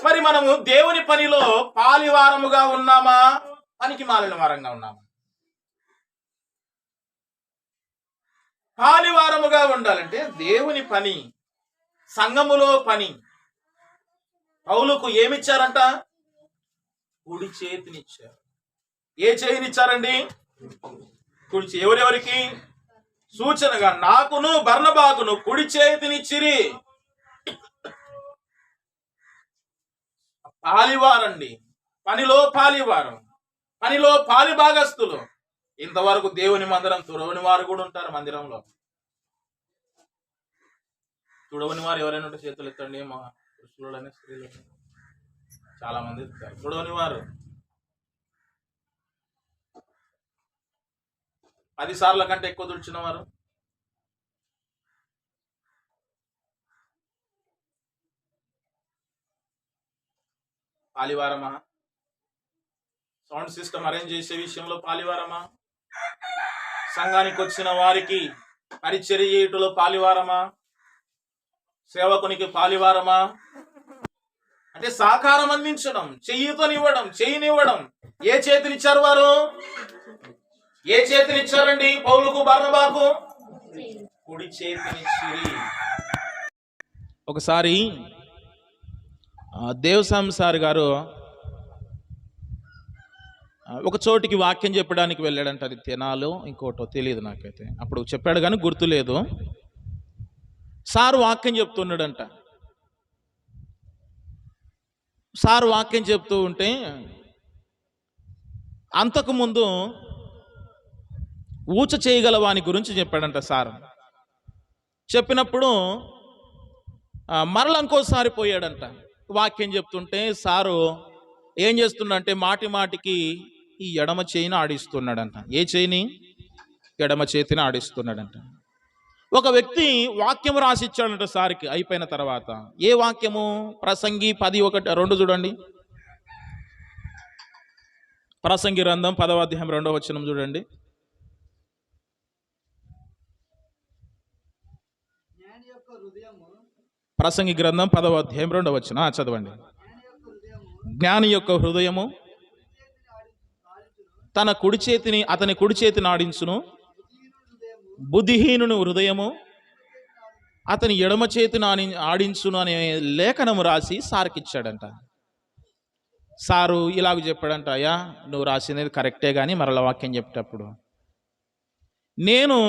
మరి మనము దేవుని పనిలో పాలివారముగా ఉన్నామా, పనికి మాలిన వారంగా ఉన్నామా? పాలివారముగా ఉండాలంటే దేవుని పని, సంఘములో పని. పౌలుకు ఏమిచ్చారంట? కుడి చేతినిచ్చారు. ఏ చేయినిచ్చారండి? కుడి చేయి. ఎవరెవరికి? సూచనగా నాకును బర్నబాకును కుడి చేతినిచ్చిరి. పాలివారండి, పనిలో పాలివారం, పనిలో పాలి భాగస్తులు. ఇంతవరకు దేవుని మందిరం తుడవని వారు కూడా ఉంటారు మందిరంలో. తుడవని వారు ఎవరైనా ఉంటే చేతులు ఎత్తండి. పురుషులని స్త్రీలు చాలా మంది ఎత్తుతారు. తుడవని వారు 10 సార్ల కంటే ఎక్కువ తుడిచిన వారు, పాలివారమా? సౌండ్ సిస్టమ్ అరేంజ్ చేసే విషయంలో పాలివారమా? సంఘానికి వచ్చిన వారికి పరిచర్య చేయుటలో పాలివారమా? సేవకునికి పాలివారమా? అంటే సహకారం అందించడం, చెయ్యితోనివ్వడం, చెయ్యినివ్వడం. ఏ చేతినిచ్చారు వారు? ఏ చేతినిచ్చారండి? పౌలుకు బర్నబాకు కుడి చేతినిచ్చిరి. ఒకసారి దేవస్వామి సార్ గారు ఒక చోటికి వాక్యం చెప్పడానికి వెళ్ళాడంట. అది తెనాలో ఇంకోటో తెలియదు నాకైతే, అప్పుడు చెప్పాడు కానీ గుర్తులేదు. సారు వాక్యం చెప్తున్నాడంట. సారు వాక్యం చెప్తూ ఉంటే అంతకుముందు ఊచ చేయగల వాని గురించి చెప్పాడంట సారు. చెప్పినప్పుడు మరల ఇంకోసారి పోయాడంట. వాక్యం చెప్తుంటే సారు ఏం చేస్తున్నాడంటే మాటి మాటికి ఈ ఎడమ చేయిని ఆడిస్తున్నాడంట. ఏ చేయిని? ఎడమ చేతిని ఆడిస్తున్నాడంట. ఒక వ్యక్తి వాక్యం రాసిచ్చాడంట సార్కి అయిపోయిన తర్వాత. ఏ వాక్యము? ప్రసంగి 10:1-2 చూడండి. ప్రసంగి గ్రంథం 10వ అధ్యాయం 2వ వచనం చూడండి. ప్రసంగి గ్రంథం 10వ అధ్యాయం 2వ వచనం చదవండి. జ్ఞాని యొక్క హృదయము తన కుడి చేతిని అతని కుడి చేతిని ఆడించును, బుద్ధిహీనుని హృదయము అతని ఎడమ చేతిని ఆడించును అనే లేఖనము రాసి సార్కిచ్చాడంట. సారు ఇలాగ చెప్పాడంట, అయ్యా నువ్వు రాసినది కరెక్టే కానీ మరల వాక్యం చెప్పేటప్పుడు నేను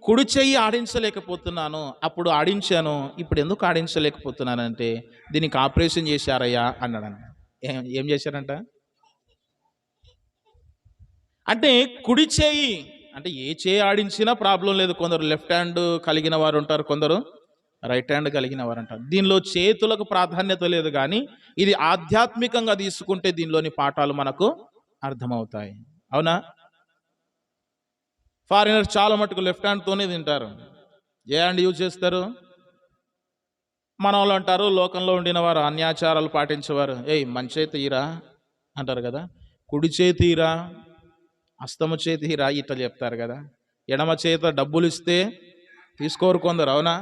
కుడి చెయ్యి ఆడించలేకపోతున్నాను, అప్పుడు ఆడించాను, ఇప్పుడు ఎందుకు ఆడించలేకపోతున్నానంటే దీనికి ఆపరేషన్ చేశారయ్యా అన్నాడంట. ఏం చేశారంట అంటే కుడి చేయి అంటే ఏ చేయి ఆడించినా ప్రాబ్లం లేదు. కొందరు లెఫ్ట్ హ్యాండ్ కలిగిన వారు ఉంటారు, కొందరు రైట్ హ్యాండ్ కలిగిన వారు అంటారు. దీనిలో చేతులకు ప్రాధాన్యత లేదు, కానీ ఇది ఆధ్యాత్మికంగా తీసుకుంటే దీనిలోని పాఠాలు మనకు అర్థమవుతాయి. అవునా? ఫారినర్స్ చాలా మటుకు లెఫ్ట్ హ్యాండ్తోనే తింటారు. ఏ హ్యాండ్ యూజ్ చేస్తారు? మన వాళ్ళు అంటారు, లోకంలో ఉండిన వారు అన్యాచారాలు పాటించేవారు, ఏయ్ మంచి చేతి తీరా అంటారు కదా, కుడి చేతి తీరా, అస్తమ చేతి తీరా ఇట్లా చెప్తారు కదా. ఎడమ చేత డబ్బులు ఇస్తే తీసుకోరు కొందరు. అవునా?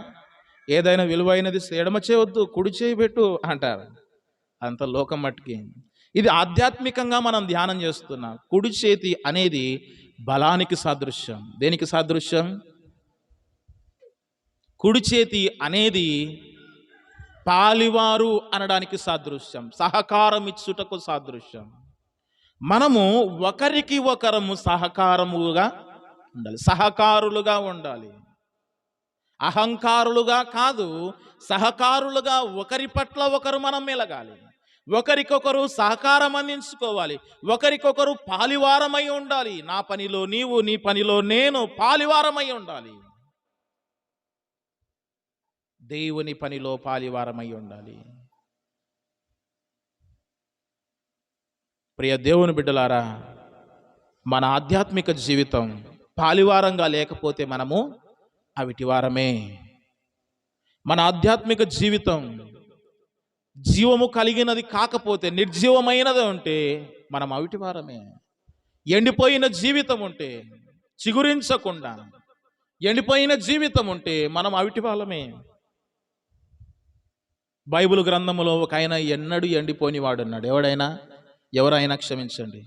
ఏదైనా విలువైనది ఎడమ చేయవద్దు, కుడి చేయి పెట్టు అంటారు. అంత లోకం మట్టుకి. ఇది ఆధ్యాత్మికంగా మనం ధ్యానం చేస్తున్నాం. కుడి చేతి అనేది బలానికి సాదృశ్యం. దేనికి సాదృశ్యం? కుడి చేతి అనేది పాలివారు అనడానికి సాదృశ్యం, సహకారం ఇచ్చుటకు సాదృశ్యం. మనము ఒకరికి ఒకరము సహకారముగా ఉండాలి, సహకారులుగా ఉండాలి. అహంకారులుగా కాదు, సహకారులుగా ఒకరి పట్ల ఒకరు మనం మెలగాలి. ఒకరికొకరు సహకారం అందించుకోవాలి, ఒకరికొకరు పాలివారమై ఉండాలి. నా పనిలో నీవు, నీ పనిలో నేను పాలివారమై ఉండాలి. దేవుని పనిలో పాలివారమై ఉండాలి. ప్రియ దేవుని బిడ్డలారా, మన ఆధ్యాత్మిక జీవితం పాలివారంగా లేకపోతే మనము అవిటివారమే. మన ఆధ్యాత్మిక జీవితం జీవము కలిగినది కాకపోతే, నిర్జీవమైనది ఉంటే మనం అవిటివారమే. ఎండిపోయిన జీవితం ఉంటే, చిగురించకుండా ఎండిపోయిన జీవితం ఉంటే మనం అవిటివారమే. బైబిల్ గ్రంథములో ఒక ఆయన ఎన్నడూ ఎండిపోని వాడు ఉన్నాడు. ఎవరైనా క్షమించండి,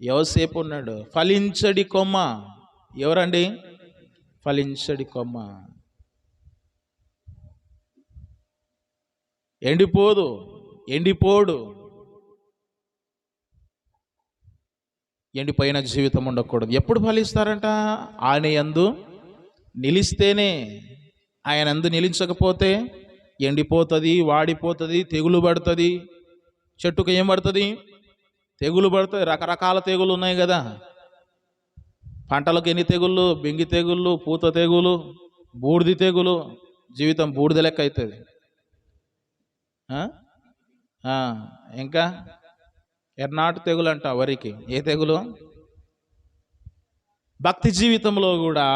యోసేపు ఉన్నాడు. ఫలించడి కొమ్మ. ఎవరండి? ఫలించడి కొమ్మ. ఎండిపోడు. ఎండిపోయిన జీవితం ఉండకూడదు. ఎప్పుడు ఫలిస్తారంట? ఆయన యందు నిలిస్తేనే. ఆయన యందు నిలిచకపోతే ఎండిపోతుంది, వాడిపోతుంది, తెగులు పడుతుంది. చెట్టుకు ఏం పడుతుంది? తెగులు పడుతుంది. రకరకాల తెగులు ఉన్నాయి కదా. పంటలకు ఎన్ని తెగుళ్ళు? బెంగి తెగుళ్ళు, పూత తెగులు, బూడిది తెగులు. జీవితం బూడిద లెక్క అవుతుంది. ఆ? ఆ, ఇంకా ఎర్నాటు తెగులు అంట వరికి. ఏ తెగులు? భక్తి జీవితంలో కూడా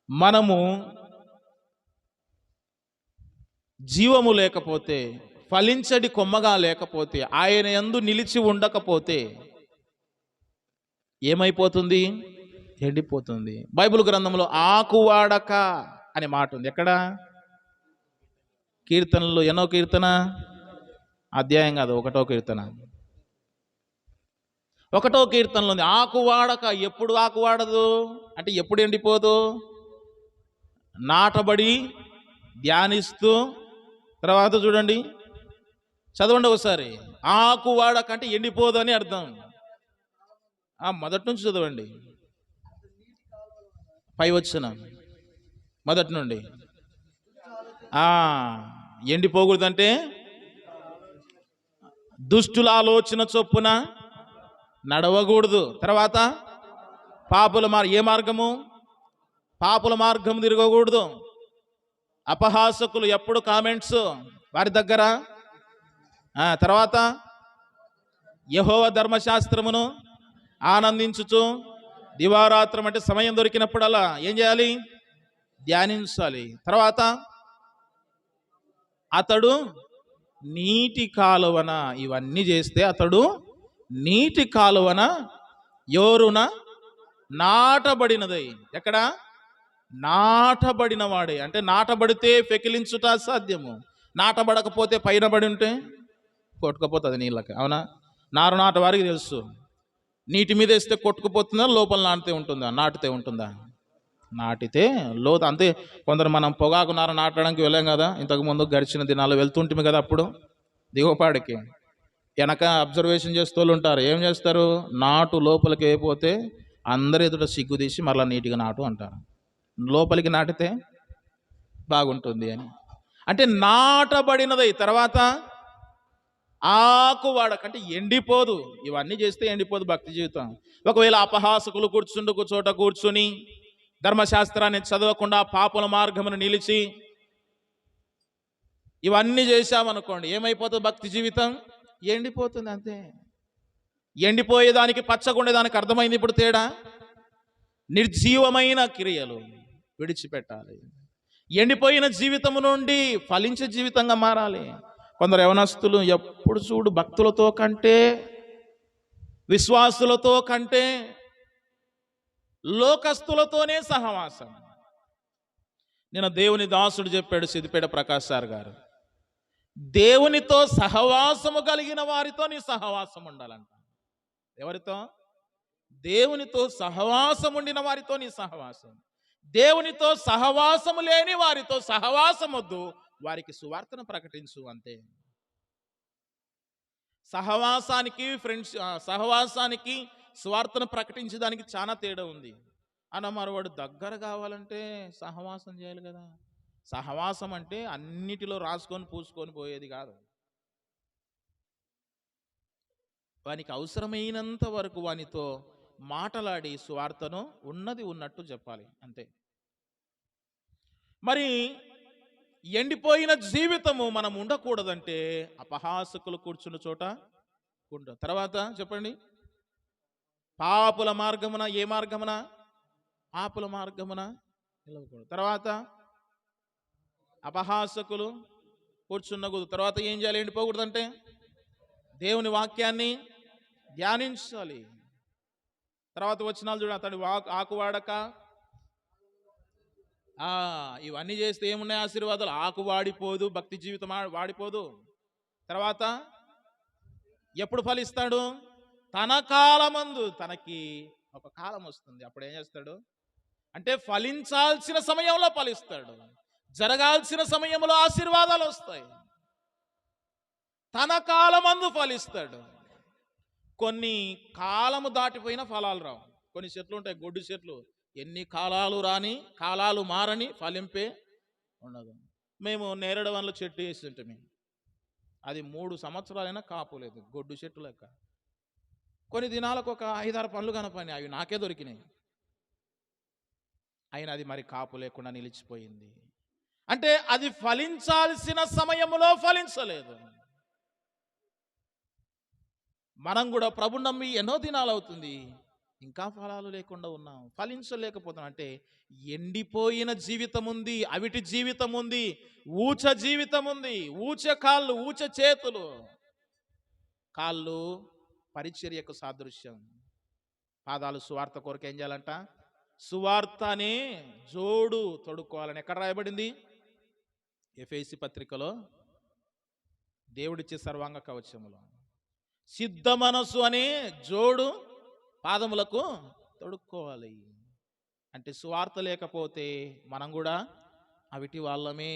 మనము జీవము లేకపోతే, ఫలించడి కొమ్మగా లేకపోతే, ఆయన యందు నిలిచి ఉండకపోతే ఏమైపోతుంది? ఎండిపోతుంది. బైబిల్ గ్రంథంలో ఆకువాడక అనే మాట ఉంది. ఎక్కడ? కీర్తనలో ఎన్నో కీర్తన? అధ్యాయం కాదు, 1వ కీర్తన. 1వ కీర్తనలో ఉంది ఆకువాడక. ఎప్పుడు ఆకువాడదు అంటే ఎప్పుడు ఎండిపోదు? నాటబడి ధ్యానిస్తూ, తర్వాత చూడండి, చదవండి ఒకసారి. ఆకువాడక అంటే ఎండిపోదు అని అర్థం. మొదటి నుంచి చదవండి, పై వచ్చిన మొదటి నుండి. ఎండిపోకూడదంటే దుష్టుల ఆలోచన చొప్పున నడవకూడదు. తర్వాత ఏ మార్గము? పాపుల మార్గం తిరగకూడదు. అపహాసకులు ఎప్పుడు కామెంట్స్ వారి దగ్గర. తర్వాత యెహోవా ధర్మశాస్త్రమును ఆనందించుచు దివారాత్రం అంటే సమయం దొరికినప్పుడల్లా ఏం చేయాలి? ధ్యానించాలి. తర్వాత అతడు నీటి కాలువన, ఇవన్నీ చేస్తే అతడు నీటి కాలువన యోరున నాటబడినదై. ఎక్కడ? నాటబడిన వాడే. అంటే నాటబడితే పెకిలించుట సాధ్యము, నాటబడకపోతే పైన పడి ఉంటే కొట్టుకపోతుంది నీళ్ళకి. అవునా? నాట వారికి తెలుసు, నీటి మీద వేస్తే కొట్టుకుపోతుందా, లోపల నాటితే ఉంటుందా? నాటితే లోతు. అంతే. కొందరు మనం పొగాకు నార నాటడానికి వెళ్ళాం కదా, ఇంతకుముందు గడిచిన దినాల్లో వెళ్తుంటాము కదా, అప్పుడు దిగువపాడికి వెనక అబ్జర్వేషన్ చేస్తూ ఉంటారు. ఏం చేస్తారు? నాటు లోపలికి అయిపోతే అందరి ఎదుట సిగ్గు తీసి మరలా నీట్గా నాటు అంటారు. లోపలికి నాటితే బాగుంటుంది అని. అంటే నాటబడినదై. తర్వాత ఆకువాడకంటే ఎండిపోదు. ఇవన్నీ చేస్తే ఎండిపోదు భక్తి జీవితం. ఒకవేళ అపహాసకులు చోట కూర్చుని ధర్మశాస్త్రాన్ని చదవకుండా పాపుల మార్గమును నిలిచి ఇవన్నీ చేశామనుకోండి, ఏమైపోతుంది? భక్తి జీవితం ఎండిపోతుంది. అంతే. ఎండిపోయేదానికి పచ్చగుండేదానికి అర్థమైంది ఇప్పుడు తేడా. నిర్జీవమైన క్రియలు విడిచిపెట్టాలి. ఎండిపోయిన జీవితము నుండి ఫలించే జీవితంగా మారాలి. కొందరు యవనస్తులు ఎప్పుడు చూడు భక్తులతో కంటే, విశ్వాసులతో కంటే లోకస్తులతోనే సహవాసం. నేను దేవుని దాసుడు చెప్పాడు, సిద్దిపేట ప్రకాష్ సార్ గారు, దేవునితో సహవాసము కలిగిన వారితో నీ సహవాసం ఉండాలంట. ఎవరితో? దేవునితో సహవాసం ఉండిన వారితో నీ సహవాసం. దేవునితో సహవాసము లేని వారితో సహవాసం వద్దు, వారికి సువార్తను ప్రకటించు. అంతే. సహవాసానికి సువార్తను ప్రకటించడానికి చాలా తేడా ఉంది. మరి వాడు దగ్గర కావాలంటే సహవాసం చేయాలి కదా. సహవాసం అంటే అన్నిటిలో రాసుకొని పూసుకొని పోయేది కాదు. వానికి అవసరమైనంత వరకు వానితో మాటలాడి సువార్తను ఉన్నది ఉన్నట్టు చెప్పాలి. అంతే. మరి ఎండిపోయిన జీవితము మనం ఉండకూడదంటే అపహాసకులు కూర్చున్న చోట ఉండ. తర్వాత చెప్పండి, పాపుల మార్గమున. ఏ మార్గమున? పాపుల మార్గమున నిలవకూడదు. తర్వాత అపహాసకులు కూర్చున్నకూడదు. తర్వాత ఏం చేయాలి? ఎండిపోకూడదంటే దేవుని వాక్యాన్ని ధ్యానించాలి. తర్వాత వచనాలు చూడ, అతడి ఆకువాడక. ఇవన్నీ చేస్తే ఏమున్నాయి ఆశీర్వాదాలు? ఆకు వాడిపోదు, భక్తి జీవితం వాడిపోదు. తర్వాత ఎప్పుడు ఫలిస్తాడు? తన కాలమందు. తనకి ఒక కాలం వస్తుంది, అప్పుడు ఏం చేస్తాడు అంటే ఫలించాల్సిన సమయంలో ఫలిస్తాడు, జరగాల్సిన సమయంలో ఆశీర్వాదాలు వస్తాయి. తన కాలమందు ఫలిస్తాడు. కొన్ని కాలము దాటిపోయిన ఫలాలు రావు. కొన్ని చెట్లు ఉంటాయి, గొడ్డు చెట్లు, ఎన్ని కాలాలు రాని, కాలాలు మారని ఫలింపే ఉండదు. మేము నేరేడు వనలు చెట్టు వేసి ఉంటాం, అది 3 సంవత్సరాలైనా కాపు లేదు, గొడ్డు చెట్టు లెక్క. కొన్ని దినాలకు ఒక 5-6 పండ్లు కనపని, అవి నాకే దొరికినాయి. అయినా అది మరి కాపు లేకుండా నిలిచిపోయింది. అంటే అది ఫలించాల్సిన సమయంలో ఫలించలేదు. మనం కూడా ప్రభు నమ్మి ఎన్నో దినాలు అవుతుంది, ఇంకా ఫలాలు లేకుండా ఉన్నాం, ఫలించలేకపోతున్నాం. అంటే ఎండిపోయిన జీవితం ఉంది, అవిటి జీవితం ఉంది, ఊచ జీవితం ఉంది. ఊచ కాళ్ళు, ఊచ చేతులు. కాళ్ళు పరిచర్యకు సాదృశ్యం. పాదాలు సువార్త కొరకు ఏం చేయాలంట? సువార్త అనే జోడు తొడుక్కోవాలని ఎక్కడ రాయబడింది? ఎఫెసీ పత్రికలో దేవుడిచ్చే సర్వాంగ కవచములో. సిద్ధ మనసు అనే జోడు పాదములకు తొడుక్కోవాలి. అంటే సువార్త లేకపోతే మనం కూడా అవిటి వాళ్ళమే.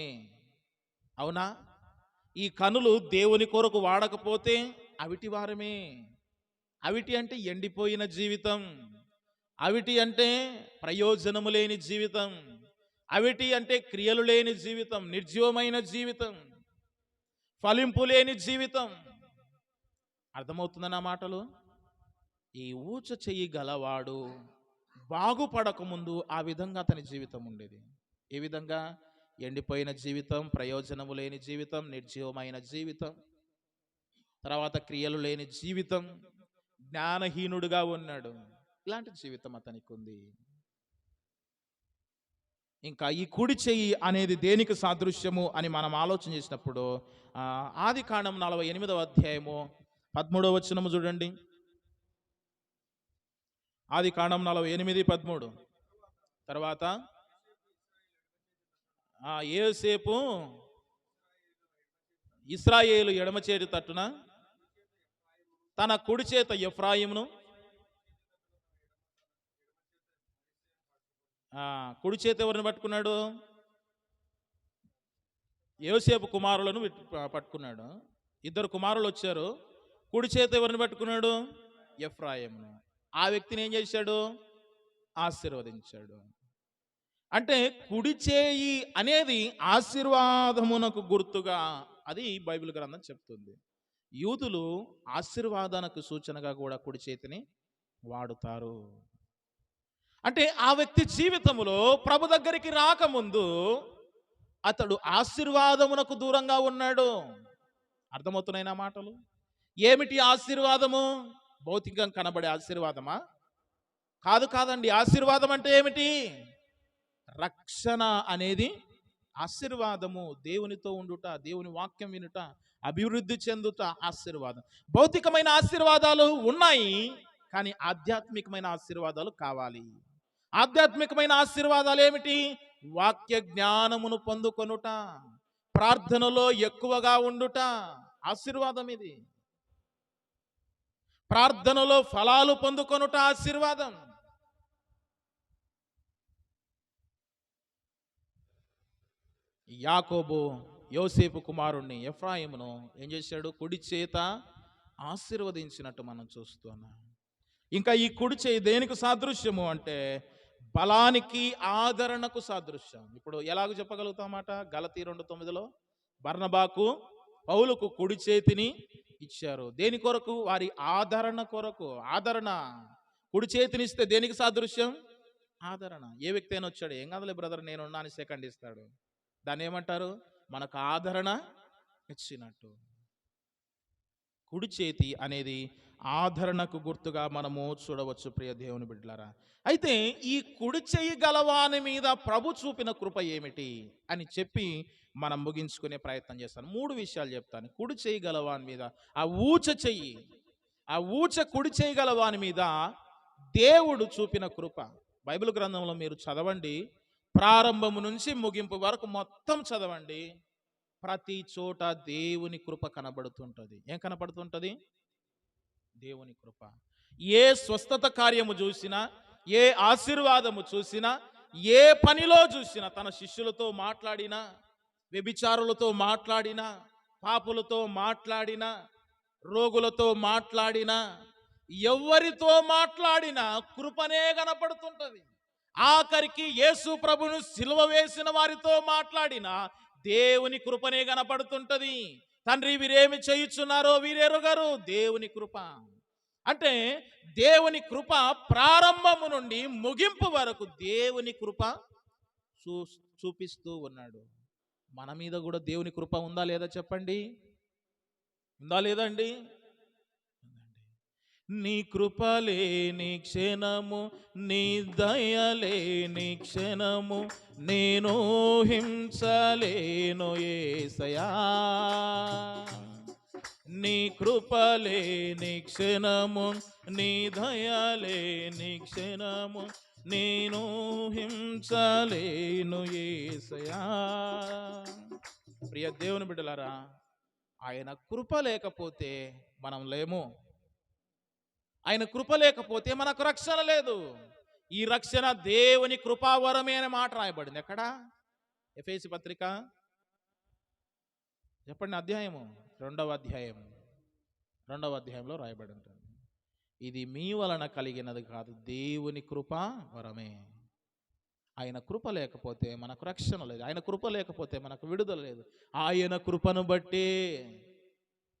అవునా? ఈ కనులు దేవుని కొరకు వాడకపోతే అవిటి వారమే. అవిటి అంటే ఎండిపోయిన జీవితం. అవిటి అంటే ప్రయోజనము లేని జీవితం. అవిటి అంటే క్రియలు లేని జీవితం, నిర్జీవమైన జీవితం, ఫలింపు లేని జీవితం. అర్థమవుతుందన్న మాటలు? ఈ ఊచ చెయ్యి గలవాడు బాగుపడకముందు ఆ విధంగా అతని జీవితం ఉండేది. ఏ విధంగా? ఎండిపోయిన జీవితం, ప్రయోజనము లేని జీవితం, నిర్జీవమైన జీవితం, తర్వాత క్రియలు లేని జీవితం, జ్ఞానహీనుడుగా ఉన్నాడు. ఇలాంటి జీవితం అతనికి ఉంది. ఇంకా ఈ కుడి చెయ్యి అనేది దేనికి సాదృశ్యము అని మనం ఆలోచన చేసినప్పుడు ఆదికాండం 48వ అధ్యాయము 13వ వచనము చూడండి. ఆదికాండం 48:13. తర్వాత యోసేపు ఇశ్రాయేలు ఎడమ చేతి తట్టున తన కుడి చేత ఎఫ్రాయిమును, కుడి చేత ఎవరిని పట్టుకున్నాడు? యోసేపు కుమారులను పట్టుకున్నాడు. ఇద్దరు కుమారులు వచ్చారు. కుడి చేత ఎవరిని పట్టుకున్నాడు? ఎఫ్రాయిమును. ఆ వ్యక్తిని ఏం చేశాడు? ఆశీర్వదించాడు. అంటే కుడి చేయి అనేది ఆశీర్వాదమునకు గుర్తుగా అది బైబిల్ గ్రంథం చెప్తుంది. యూదులు ఆశీర్వాదానికి సూచనగా కూడా కుడి చేతిని వాడుతారు. అంటే ఆ వ్యక్తి జీవితంలో ప్రభు దగ్గరికి రాకముందు అతడు ఆశీర్వాదమునకు దూరంగా ఉన్నాడు. అర్థమవుతున్నాయి నా మాటలు? ఏమిటి ఆశీర్వాదము? భౌతికంగా కనబడే ఆశీర్వాదమా? కాదండి. ఆశీర్వాదం అంటే ఏమిటి? రక్షణ అనేది ఆశీర్వాదము. దేవునితో ఉండుట, దేవుని వాక్యం వినుట, అభివృద్ధి చెందుట ఆశీర్వాదం. భౌతికమైన ఆశీర్వాదాలు ఉన్నాయి, కానీ ఆధ్యాత్మికమైన ఆశీర్వాదాలు కావాలి. ఆధ్యాత్మికమైన ఆశీర్వాదాలు ఏమిటి? వాక్య జ్ఞానమును పొందుకొనుట, ప్రార్థనలో ఎక్కువగా ఉండుట ఆశీర్వాదం. ఇది ప్రార్థనలో ఫలాలు పొందుకొనుట ఆశీర్వాదం. యాకోబు యోసేపు కుమారుణ్ణి ఎఫ్రాయిమును ఏం చేశాడు? కుడి చేత ఆశీర్వదించినట్టు మనం చూస్తున్నాం. ఇంకా ఈ కుడి చేయి దేనికి సాదృశ్యము అంటే బలానికి, ఆదరణకు సాదృశ్యం. ఇప్పుడు ఎలాగ చెప్పగలుగుతామాట? గలతీ 2:9లో బర్నబాకు పౌలుకు కుడి చేతిని ఇచ్చారు. దేని కొరకు? వారి ఆదరణ కొరకు. ఆదరణ. కుడి చేతినిస్తే దేనికి సాదృశ్యం? ఆదరణ. ఏ వ్యక్తి అయినా వచ్చాడు, ఏం కాదులే బ్రదర్ నేనున్నా అని సెకండ్ ఇస్తాడు. దాన్ని ఏమంటారు? మనకు ఆదరణ ఇచ్చినట్టు. కుడి చేతి అనేది ఆదరణకు గుర్తుగా మనము చూడవచ్చు ప్రియ దేవుని బిడ్డలారా. అయితే ఈ కుడి చెయ్యి గలవాని మీద ప్రభు చూపిన కృప ఏమిటి అని చెప్పి మనం ముగించుకునే ప్రయత్నం చేస్తాను. 3 విషయాలు చెప్తాను. కుడి చెయ్యి గలవాని మీద, ఆ ఊచ చెయ్యి, ఆ ఊచ కుడి చెయ్యి గలవాని మీద దేవుడు చూపిన కృప. బైబిల్ గ్రంథంలో మీరు చదవండి, ప్రారంభము నుంచి ముగింపు వరకు మొత్తం చదవండి. ప్రతి చోట దేవుని కృప కనబడుతుంటది. ఏం కనబడుతుంటది? దేవుని కృప. ఏ స్వస్థత కార్యము చూసినా, ఏ ఆశీర్వాదము చూసినా, ఏ పనిలో చూసినా, తన శిష్యులతో మాట్లాడినా, వ్యభిచారులతో మాట్లాడినా, పాపులతో మాట్లాడినా, రోగులతో మాట్లాడినా, ఎవరితో మాట్లాడినా కృపనే కనపడుతుంటది. ఆఖరికి యేసు ప్రభును సిలువ వేసిన వారితో మాట్లాడినా దేవుని కృపనే కనపడుతుంటది. తండ్రి వీరేమి చేయుచున్నారో వీరెరుగరు. దేవుని కృప. అంటే దేవుని కృప ప్రారంభము నుండి ముగింపు వరకు దేవుని కృప చూపిస్తూ ఉన్నాడు. మన మీద కూడా దేవుని కృప ఉందా లేదా చెప్పండి? ఉందా లేదా అండి? నీ కృపలేని క్షణము, నీ దయలేని క్షణము, నేను హింసలేను యేసయ్యా. నీ కృపలేని క్షణము, నీ దయలేని క్షణము, నేను హింసలేను యేసయ్యా. ప్రియ దేవుని బిడ్డలారా, ఆయన కృప లేకపోతే మనం లేము. ఆయన కృప లేకపోతే మనకు రక్షణ లేదు. ఈ రక్షణ దేవుని కృపావరమే అనే మాట రాయబడింది. ఎక్కడ? ఎఫెసీ పత్రిక చెప్పండి, అధ్యాయము 2వ అధ్యాయం 2వ అధ్యాయంలో రాయబడి ఉంటుంది. ఇది మీ వలన కలిగినది కాదు, దేవుని కృపా వరమే. ఆయన కృప లేకపోతే మనకు రక్షణ లేదు. ఆయన కృప లేకపోతే మనకు విడుదల లేదు. ఆయన కృపను బట్టే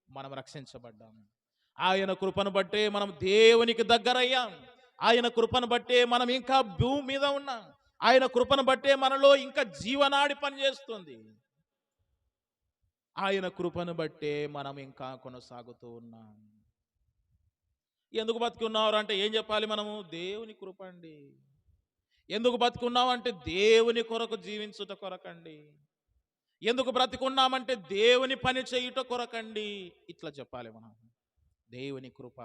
మనం రక్షించబడ్డాము. ఆయన కృపను బట్టే మనం దేవునికి దగ్గరయ్యాం. ఆయన కృపను బట్టే మనం ఇంకా భూమి మీద ఉన్నాం. ఆయన కృపను బట్టే మనలో ఇంకా జీవనాడి పనిచేస్తుంది. ఆయన కృపను బట్టే మనం ఇంకా కొనసాగుతూ ఉన్నాం. ఎందుకు బతుకున్నావు అంటే ఏం చెప్పాలి మనము? దేవుని కృప అండి. ఎందుకు బతుకున్నామంటే దేవుని కొరకు జీవించుట కొరకండి. ఎందుకు బ్రతికున్నామంటే దేవుని పని చేయుట కొరకండి. ఇట్లా చెప్పాలి మనం. దేవుని కృప,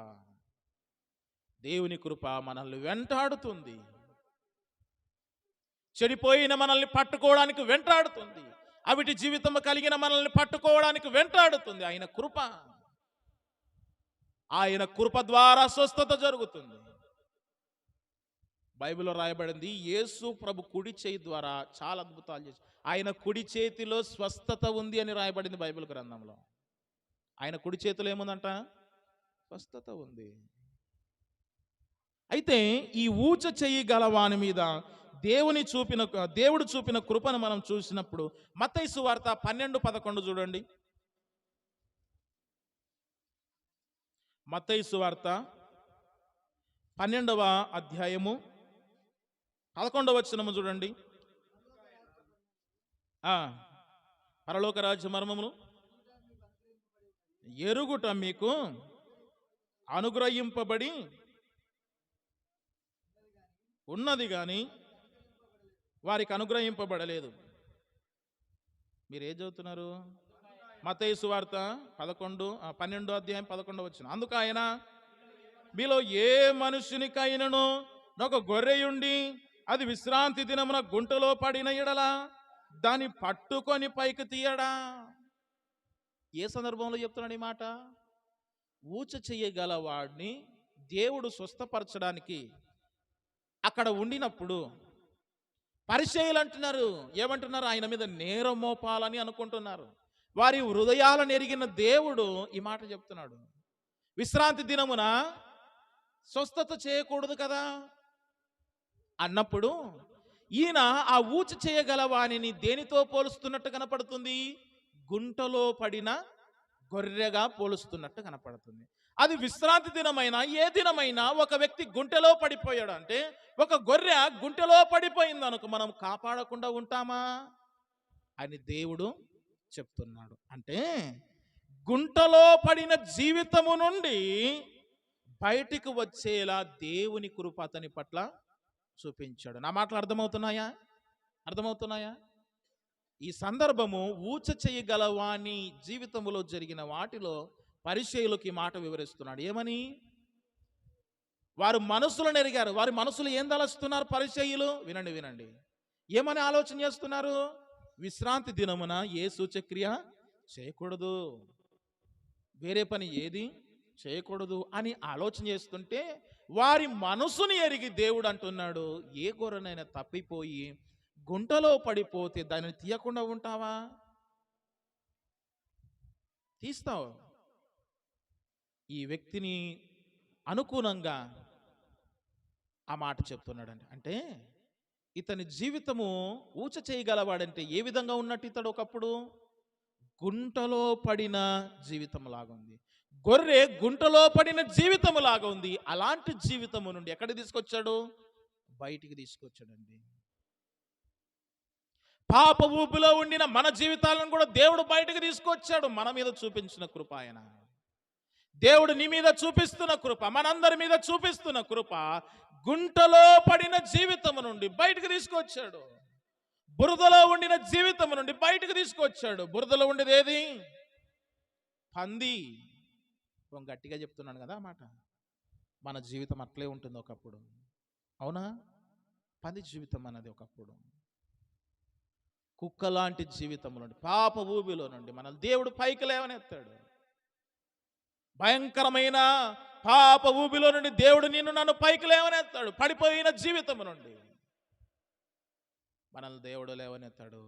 దేవుని కృప మనల్ని వెంటాడుతుంది. చెడిపోయిన మనల్ని పట్టుకోవడానికి వెంటాడుతుంది. అవిటి జీవితం కలిగిన మనల్ని పట్టుకోవడానికి వెంటాడుతుంది. ఆయన కృప, ఆయన కృప ద్వారా స్వస్థత జరుగుతుంది. బైబిల్లో రాయబడింది, యేసు ప్రభు కుడి చేయి ద్వారా చాలా అద్భుతాలు చేసి, ఆయన కుడి చేతిలో స్వస్థత ఉంది అని రాయబడింది బైబిల్ గ్రంథంలో. ఆయన కుడి చేతిలో ఏముందంట? స్వస్థత ఉంది. అయితే ఈ ఊచ చెయ్యి గలవాని మీద దేవుడు చూపిన కృపను మనం చూసినప్పుడు మత్తయి సువార్త 12:11 చూడండి. మత్తయి సువార్త 12వ అధ్యాయము 11వ వచనము చూడండి. పరలోక రాజ్య మర్మమును ఎరుగుట మీకు అనుగ్రహింపబడి ఉన్నది కానీ వారికి అనుగ్రహింపబడలేదు. మీరు ఏం చదువుతున్నారు? మత్తయి సువార్త 12వ అధ్యాయం 11వ వచనం. అందుకు ఆయన, మీలో ఏ మనుషునికైనను ఒక గొర్రెయుండి అది విశ్రాంతి దినమున గుంటలో పడిన ఎడల దాన్ని పట్టుకొని పైకి తీయడా? ఏ సందర్భంలో చెప్తున్నాడు ఈ మాట? ఊచ చెయ్యగల వాడిని దేవుడు స్వస్థపరచడానికి అక్కడ ఉండినప్పుడు పరిచయులు అంటున్నారు, ఏమంటున్నారు? ఆయన మీద నేరం మోపాలని అనుకుంటున్నారు. వారి హృదయాలను ఎరిగిన దేవుడు ఈ మాట చెప్తున్నాడు. విశ్రాంతి దినమున స్వస్థత చేయకూడదు కదా అన్నప్పుడు ఈయన ఆ ఊచ చేయగల వానిని దేనితో పోలుస్తున్నట్టు కనపడుతుంది? గుంటలో పడిన గొర్రెగా పోలుస్తున్నట్టు కనపడుతుంది. అది విశ్రాంతి దినమైనా ఏ దినమైనా ఒక వ్యక్తి గుంటలో పడిపోయాడు అంటే, ఒక గొర్రె గుంటలో పడిపోయింది అనుకో, మనం కాపాడకుండా ఉంటామా అని దేవుడు చెప్తున్నాడు. అంటే గుంటలో పడిన జీవితము నుండి బయటికి వచ్చేలా దేవుని కృప అతని పట్ల చూపించాడు. నా మాటలు అర్థమవుతున్నాయా? ఈ సందర్భము ఊచ చేయగల వాని జీవితంలో జరిగిన వాటిలో పరిచయులకి మాట వివరిస్తున్నాడు. ఏమని? వారు మనసులను ఎరిగారు. వారి మనసులు ఏం తలస్తున్నారు పరిచయులు? వినండి. ఏమని ఆలోచన చేస్తున్నారు? విశ్రాంతి దినమున ఏ సూచక్రియ చేయకూడదు, వేరే పని ఏది చేయకూడదు అని ఆలోచన చేస్తుంటే వారి మనసుని ఎరిగి దేవుడు అంటున్నాడు, ఏ గొర్రెనైనా తప్పిపోయి గుంటలో పడిపోతే దానిని తీయకుండా ఉంటావా? తీస్తావు. ఈ వ్యక్తిని అనుగుణంగా ఆ మాట చెప్తున్నాడండి. అంటే ఇతని జీవితము ఊచ చేయగలవాడంటే ఏ విధంగా ఉన్నట్టు? ఇతడు ఒకప్పుడు గుంటలో పడిన జీవితం లాగా ఉంది. గొర్రె గుంటలో పడిన జీవితం లాగా ఉంది. అలాంటి జీవితము నుండి ఎక్కడ తీసుకొచ్చాడు? బయటికి తీసుకొచ్చాడండి. పాప ఊపిలో ఉండిన మన జీవితాలను కూడా దేవుడు బయటకు తీసుకొచ్చాడు. మన మీద చూపించిన కృప ఆయన. దేవుడు నీ మీద చూపిస్తున్న కృప, మనందరి మీద చూపిస్తున్న కృప, గుంటలో పడిన జీవితం నుండి బయటకు తీసుకొచ్చాడు. బురదలో ఉండిన జీవితం నుండి బయటకు తీసుకొచ్చాడు. బురదలో ఉండేది ఏది? పంది. గట్టిగా చెప్తున్నాను కదా మాట. మన జీవితం అట్లే ఉంటుంది ఒకప్పుడు, అవునా? పంది జీవితం అన్నది ఒకప్పుడు. కుక్క లాంటి జీవితం నుండి, పాప ఊబిలో నుండి మనల్ని దేవుడు పైకి లేవనెత్తాడు. భయంకరమైన పాప ఊబిలో నుండి దేవుడు నిన్ను నన్ను పైకి లేవనెత్తాడు. పడిపోయిన జీవితం నుండి మనల్ని దేవుడు లేవనెత్తాడు.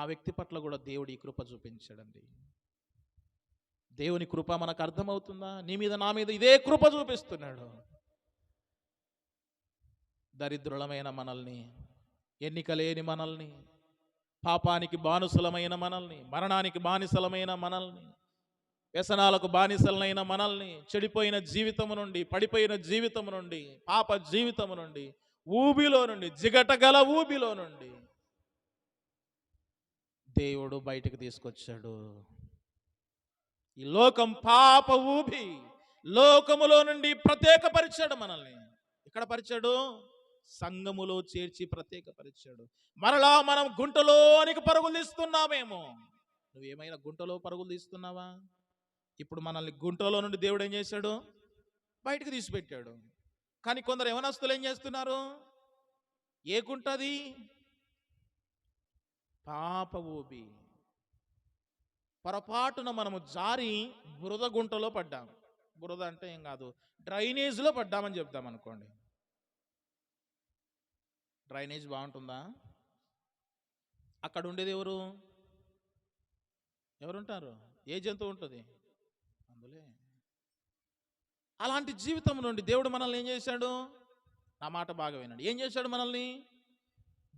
ఆ వ్యక్తి పట్ల కూడా దేవుడు ఈ కృప చూపించాడండి. దేవుని కృప మనకు అర్థమవుతుందా? నీ మీద నా మీద ఇదే కృప చూపిస్తున్నాడు. దరిద్రులమైన మనల్ని, ఎన్నిక లేని మనల్ని, పాపానికి బానిసలమైన మనల్ని, మరణానికి బానిసలమైన మనల్ని, వ్యసనాలకు బానిసలైన మనల్ని, చెడిపోయిన జీవితము నుండి, పడిపోయిన జీవితము నుండి, పాప జీవితము నుండి, ఊబిలో నుండి, జిగటగల ఊబిలో నుండి దేవుడు బయటకు తీసుకొచ్చాడు. ఈ లోకం పాప ఊబి, లోకములో నుండి ప్రత్యేకపరిచాడు మనల్ని. ఎక్కడ పరిచాడు? సంఘములో చేర్చి ప్రత్యేకపరిచాడు. మరలా మనం గుంటలోనికి పరుగులు తీస్తున్నామేమో. నువ్వేమైనా గుంటలో పరుగులు తీస్తున్నావా? ఇప్పుడు మనల్ని గుంటలో నుండి దేవుడు ఏం చేశాడు? బయటకు తీసిపెట్టాడు. కానీ కొందరు యవనస్తులు ఏం చేస్తున్నారు? ఏ గుంటది? పాప ఊబి. పొరపాటున మనము జారి బురద గుంటలో పడ్డాం. బురద అంటే ఏం కాదు, డ్రైనేజ్లో పడ్డామని చెప్తాం అనుకోండి. డ్రైనేజ్ బాగుంటుందా? అక్కడ ఉండేది ఎవరు? ఎవరుంటారు? ఏ జంతువు ఉంటుంది అందులో? అలాంటి జీవితం నుండి దేవుడు మనల్ని ఏం చేశాడు? నా మాట బాగా వినండి. ఏం చేశాడు? మనల్ని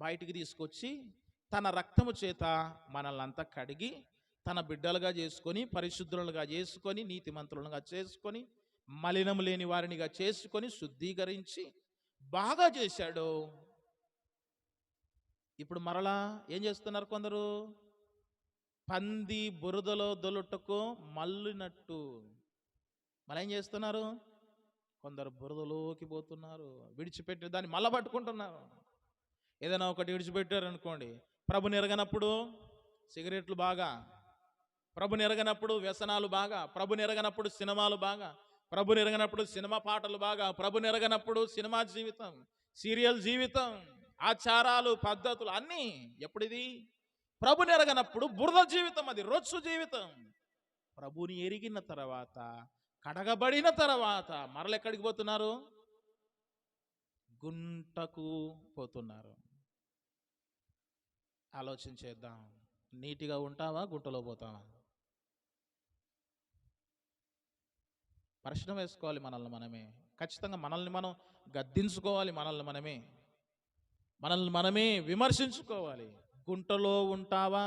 బయటికి తీసుకొచ్చి తన రక్తము చేత మనల్ని అంతా కడిగి, తన బిడ్డలుగా చేసుకొని, పరిశుద్ధులుగా చేసుకొని, నీతిమంతులుగా చేసుకొని, మలినం లేని వారినిగా చేసుకొని, శుద్ధీకరించి బాగా చేశాడు. ఇప్పుడు మరలా ఏం చేస్తున్నారు కొందరు? పంది బురదలో దొలుటకు మల్లినట్టు మళ్ళీ ఏం చేస్తున్నారు? కొందరు బురదలోకి పోతున్నారు, విడిచిపెట్టి దాన్ని మళ్ళా పట్టుకుంటున్నారు. ఏదైనా ఒకటి విడిచిపెట్టారు అనుకోండి, ప్రభుని ఎరగనప్పుడు సిగరెట్లు బాగా, ప్రభుని ఎరగనప్పుడు వ్యసనాలు బాగా, ప్రభుని ఎరగనప్పుడు సినిమాలు బాగా, ప్రభుని ఎరగనప్పుడు సినిమా పాటలు బాగా, ప్రభుని ఎరగనప్పుడు సినిమా జీవితం, సీరియల్ జీవితం, ఆచారాలు, పద్ధతులు అన్నీ. ఎప్పుడిది? ప్రభుని ఎరగనప్పుడు బురద జీవితం, అది రొచ్చు జీవితం. ప్రభుని ఎరిగిన తర్వాత, కడగబడిన తర్వాత మరలెక్కడికి పోతున్నారు? గుంటకు పోతున్నారు. ఆలోచన చేద్దాం. నీటిగా ఉంటావా? గుంటలో పోతావా? ప్రశ్న వేసుకోవాలి మనల్ని మనమే. ఖచ్చితంగా మనల్ని మనం గద్దించుకోవాలి. మనల్ని మనమే విమర్శించుకోవాలి. గుంటలో ఉంటావా?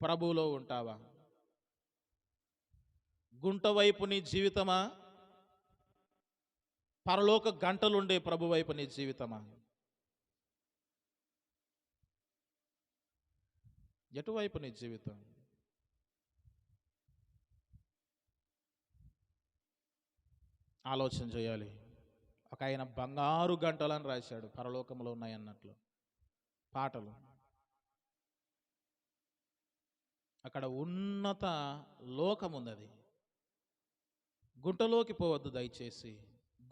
ప్రభువులో ఉంటావా? గుంట వైపు నీ జీవితమా? పరలోక గంటలుండే ప్రభు వైపు నీ జీవితమా? ఎటువైపు నీ జీవితం? ఆలోచన చేయాలి. ఒక ఆయన బంగారు గంటలని రాశాడు, పరలోకంలో ఉన్నాయన్నట్లు పాటలు. అక్కడ ఉన్నత లోకం ఉన్నది. గుంటలోకి పోవద్దు దయచేసి.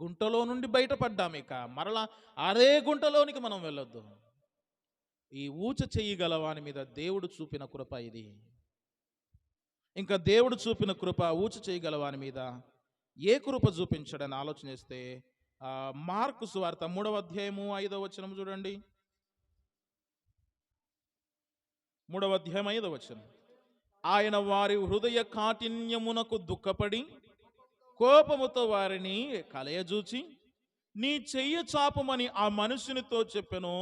గుంటలో నుండి బయటపడ్డాము, ఇక మరలా అదే గుంటలోనికి మనం వెళ్ళొద్దు. ఈ ఊచ చెయ్యగలవాని మీద దేవుడు చూపిన కృప ఇది. ఇంకా దేవుడు చూపిన కృప ఊచ చేయగలవాని మీద ఏ కృప చూపించడని ఆలోచన చేస్తే, మార్కు సువార్త 3వ అధ్యాయము 5వ వచనం చూడండి. 3వ అధ్యాయం 5వ వచనం. ఆయన వారి హృదయ కాఠిన్యమునకు దుఃఖపడి కోపముతో వారిని కలయజూచి, నీ చెయ్యి చాపమని ఆ మనుషునితో చెప్పెను.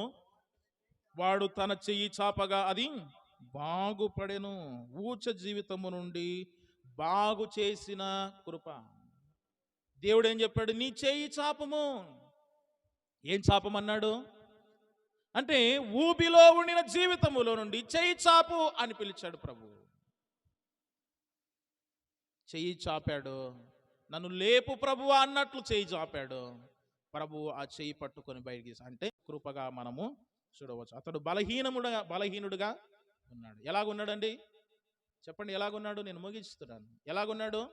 వాడు తన చెయ్యి చాపగా అది బాగుపడెను. ఊచ జీవితము నుండి బాగు చేసిన కృప. దేవుడు ఏం చెప్పాడు? నీ చెయ్యి చాపము. ఏం చాపమన్నాడు? అంటే ఊబిలో ఉండిన జీవితములో నుండి చెయ్యి చాపు అని పిలిచాడు ప్రభు. చెయ్యి చాపాడు, నన్ను లేపు ప్రభువా అన్నట్లు చెయ్యి చాపాడు. ప్రభు ఆ చెయ్యి పట్టుకొని బయటికి, అంటే కృపగా మనము చూడవచ్చు. అతడు బలహీనుడుగా ఉన్నాడు. ఎలాగున్నాడండి చెప్పండి? ఎలాగున్నాడు? నేను ముగిస్తున్నాను. ఎలాగున్నాడు?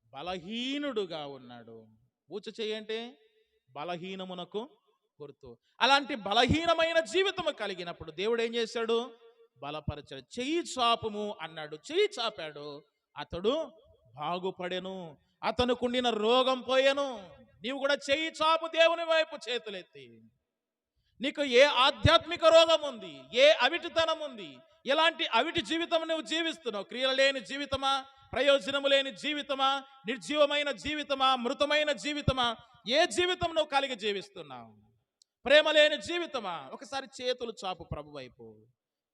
బలహీనుడుగా ఉన్నాడు. ఊచ చెయ్యి అంటే బలహీనమునకు గుర్తు. అలాంటి బలహీనమైన జీవితము కలిగినప్పుడు దేవుడు ఏం చేశాడు? బలపరచాడు. చెయ్యి చాపుము అన్నాడు. చెయ్యి చాపాడు, అతడు బాగుపడెను, అతనుకుండిన రోగం పోయెను. నీవు కూడా చెయ్యి చాపు దేవుని వైపు చేతులెత్తి. నీకు ఏ ఆధ్యాత్మిక రోగం ఉంది, ఏ అవిటితనం ఉంది, ఎలాంటి అవిటి జీవితం నువ్వు జీవిస్తున్నావు? క్రియలు లేని జీవితమా, ప్రయోజనము లేని జీవితమా, నిర్జీవమైన జీవితమా, మృతమైన జీవితమా? ఏ జీవితం నువ్వు కలిగి జీవిస్తున్నావు? ప్రేమ లేని జీవితమా? ఒకసారి చేతులు చాపు ప్రభు వైపు,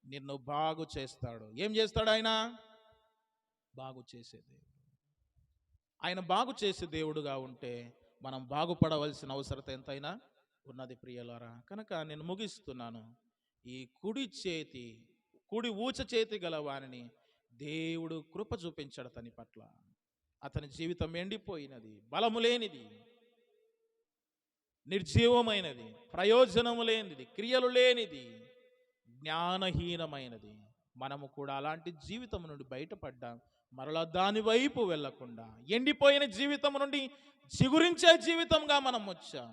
నిన్ను బాగు చేస్తాడు. ఏం చేస్తాడు ఆయన? బాగు చేసే దేవుడు. ఆయన బాగు చేసే దేవుడుగా ఉంటే మనం బాగుపడవలసిన అవసరత ఎంతైనా ఉన్నది ప్రియులారా. కనుక నేను ముగిస్తున్నాను. ఈ కుడి ఊచ చేతి గల వారిని దేవుడు కృప చూపించాడు అతని పట్ల. అతని జీవితం ఎండిపోయినది, బలము లేనిది, నిర్జీవమైనది, ప్రయోజనము లేనిది, క్రియలు లేనిది, జ్ఞానహీనమైనది. మనము కూడా అలాంటి జీవితం నుండి బయటపడ్డాం. మరలా దాని వైపు వెళ్లకుండా ఎండిపోయిన జీవితం నుండి చిగురించే జీవితంగా మనం వచ్చాం.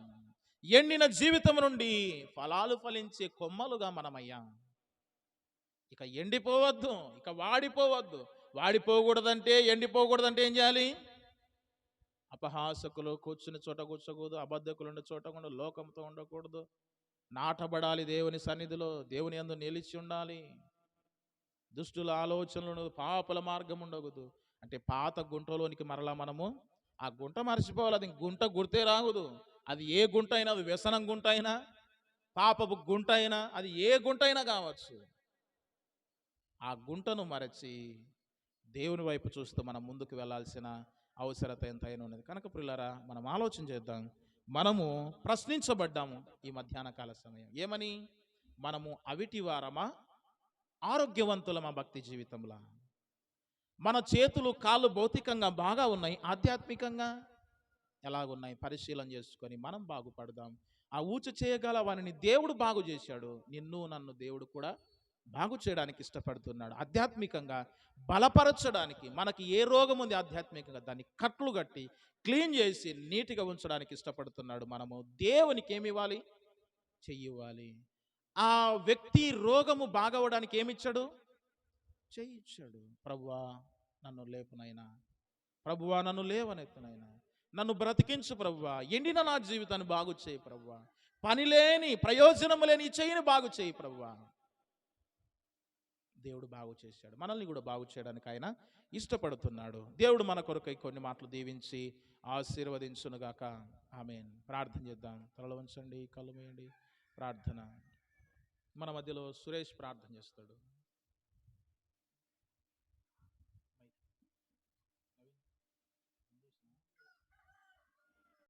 ఎండిన జీవితం నుండి ఫలాలు ఫలించే కొమ్మలుగా మనమయ్యాం. ఇక ఎండిపోవద్దు, ఇక వాడిపోవద్దు. వాడిపోకూడదంటే, ఎండిపోకూడదంటే ఏం చేయాలి? అపహాసకులు కూర్చుని చోట కూర్చోకూడదు, అబద్ధకులు ఉండే చోట కూడా లోకంతో ఉండకూడదు. నాటబడాలి దేవుని సన్నిధిలో, దేవుని యందు నిలిచి ఉండాలి. దుష్టుల ఆలోచనలు, పాపల మార్గం ఉండకూడదు. అంటే పాత గుంటలోనికి మరలా మనము ఆ గుంట మర్చిపోవాలి. అది గుంట గుర్తే రాకూడదు. అది ఏ గుంట అయినా, అది వ్యసనం గుంట అయినా, పాపపు గుంట అయినా, అది ఏ గుంట అయినా కావచ్చు. ఆ గుంటను మరచి దేవుని వైపు చూస్తూ మనం ముందుకు వెళ్ళాల్సిన అవసరత ఎంతైనా ఉన్నది. కనుక ప్రియులారా, మనం ఆలోచన చేద్దాం. మనము ప్రశ్నించబడ్డాము ఈ మధ్యాహ్న కాల సమయం. ఏమని? మనము అవిటి వారమా, ఆరోగ్యవంతులమా భక్తి జీవితంలో? మన చేతులు కాళ్ళు భౌతికంగా బాగా ఉన్నాయి, ఆధ్యాత్మికంగా ఎలాగున్నాయి పరిశీలన చేసుకొని మనం బాగుపడదాం. ఆ ఊచ చేయగల వారిని దేవుడు బాగు చేశాడు. నిన్ను నన్ను దేవుడు కూడా బాగు చేయడానికి ఇష్టపడుతున్నాడు. ఆధ్యాత్మికంగా బలపరచడానికి, మనకి ఏ రోగం ఉంది ఆధ్యాత్మికంగా దాన్ని కట్లు కట్టి క్లీన్ చేసి నీట్గా ఉంచడానికి ఇష్టపడుతున్నాడు. మనము దేవునికి ఏమి ఇవ్వాలి? చెయ్యి ఇవ్వాలి. ఆ వ్యక్తి రోగము బాగవడానికి ఏమిచ్చాడు? చెయ్యి ఇచ్చాడు. ప్రభువా నన్ను లేపునైనా, ప్రభువా నన్ను లేవనెత్తునైనా, నన్ను బ్రతికించు ప్రభువా, ఎండిన నా జీవితాన్ని బాగు చేయి ప్రభువా, పని లేని ప్రయోజనము లేని ఈ చెయ్యిని బాగు చేయి ప్రభువా. దేవుడు బాగు చేశాడు. మనల్ని కూడా బాగు చేయడానికి ఆయన ఇష్టపడుతున్నాడు. దేవుడు మన కొరకై కొన్ని మాటలు దీవించి ఆశీర్వదించునుగాక. ఆమేన్. ప్రార్థన చేద్దాం. తలలు వంచండి, కళ్ళు మూయండి. ప్రార్థన. మన మధ్యలో సురేష్ ప్రార్థన చేస్తాడు.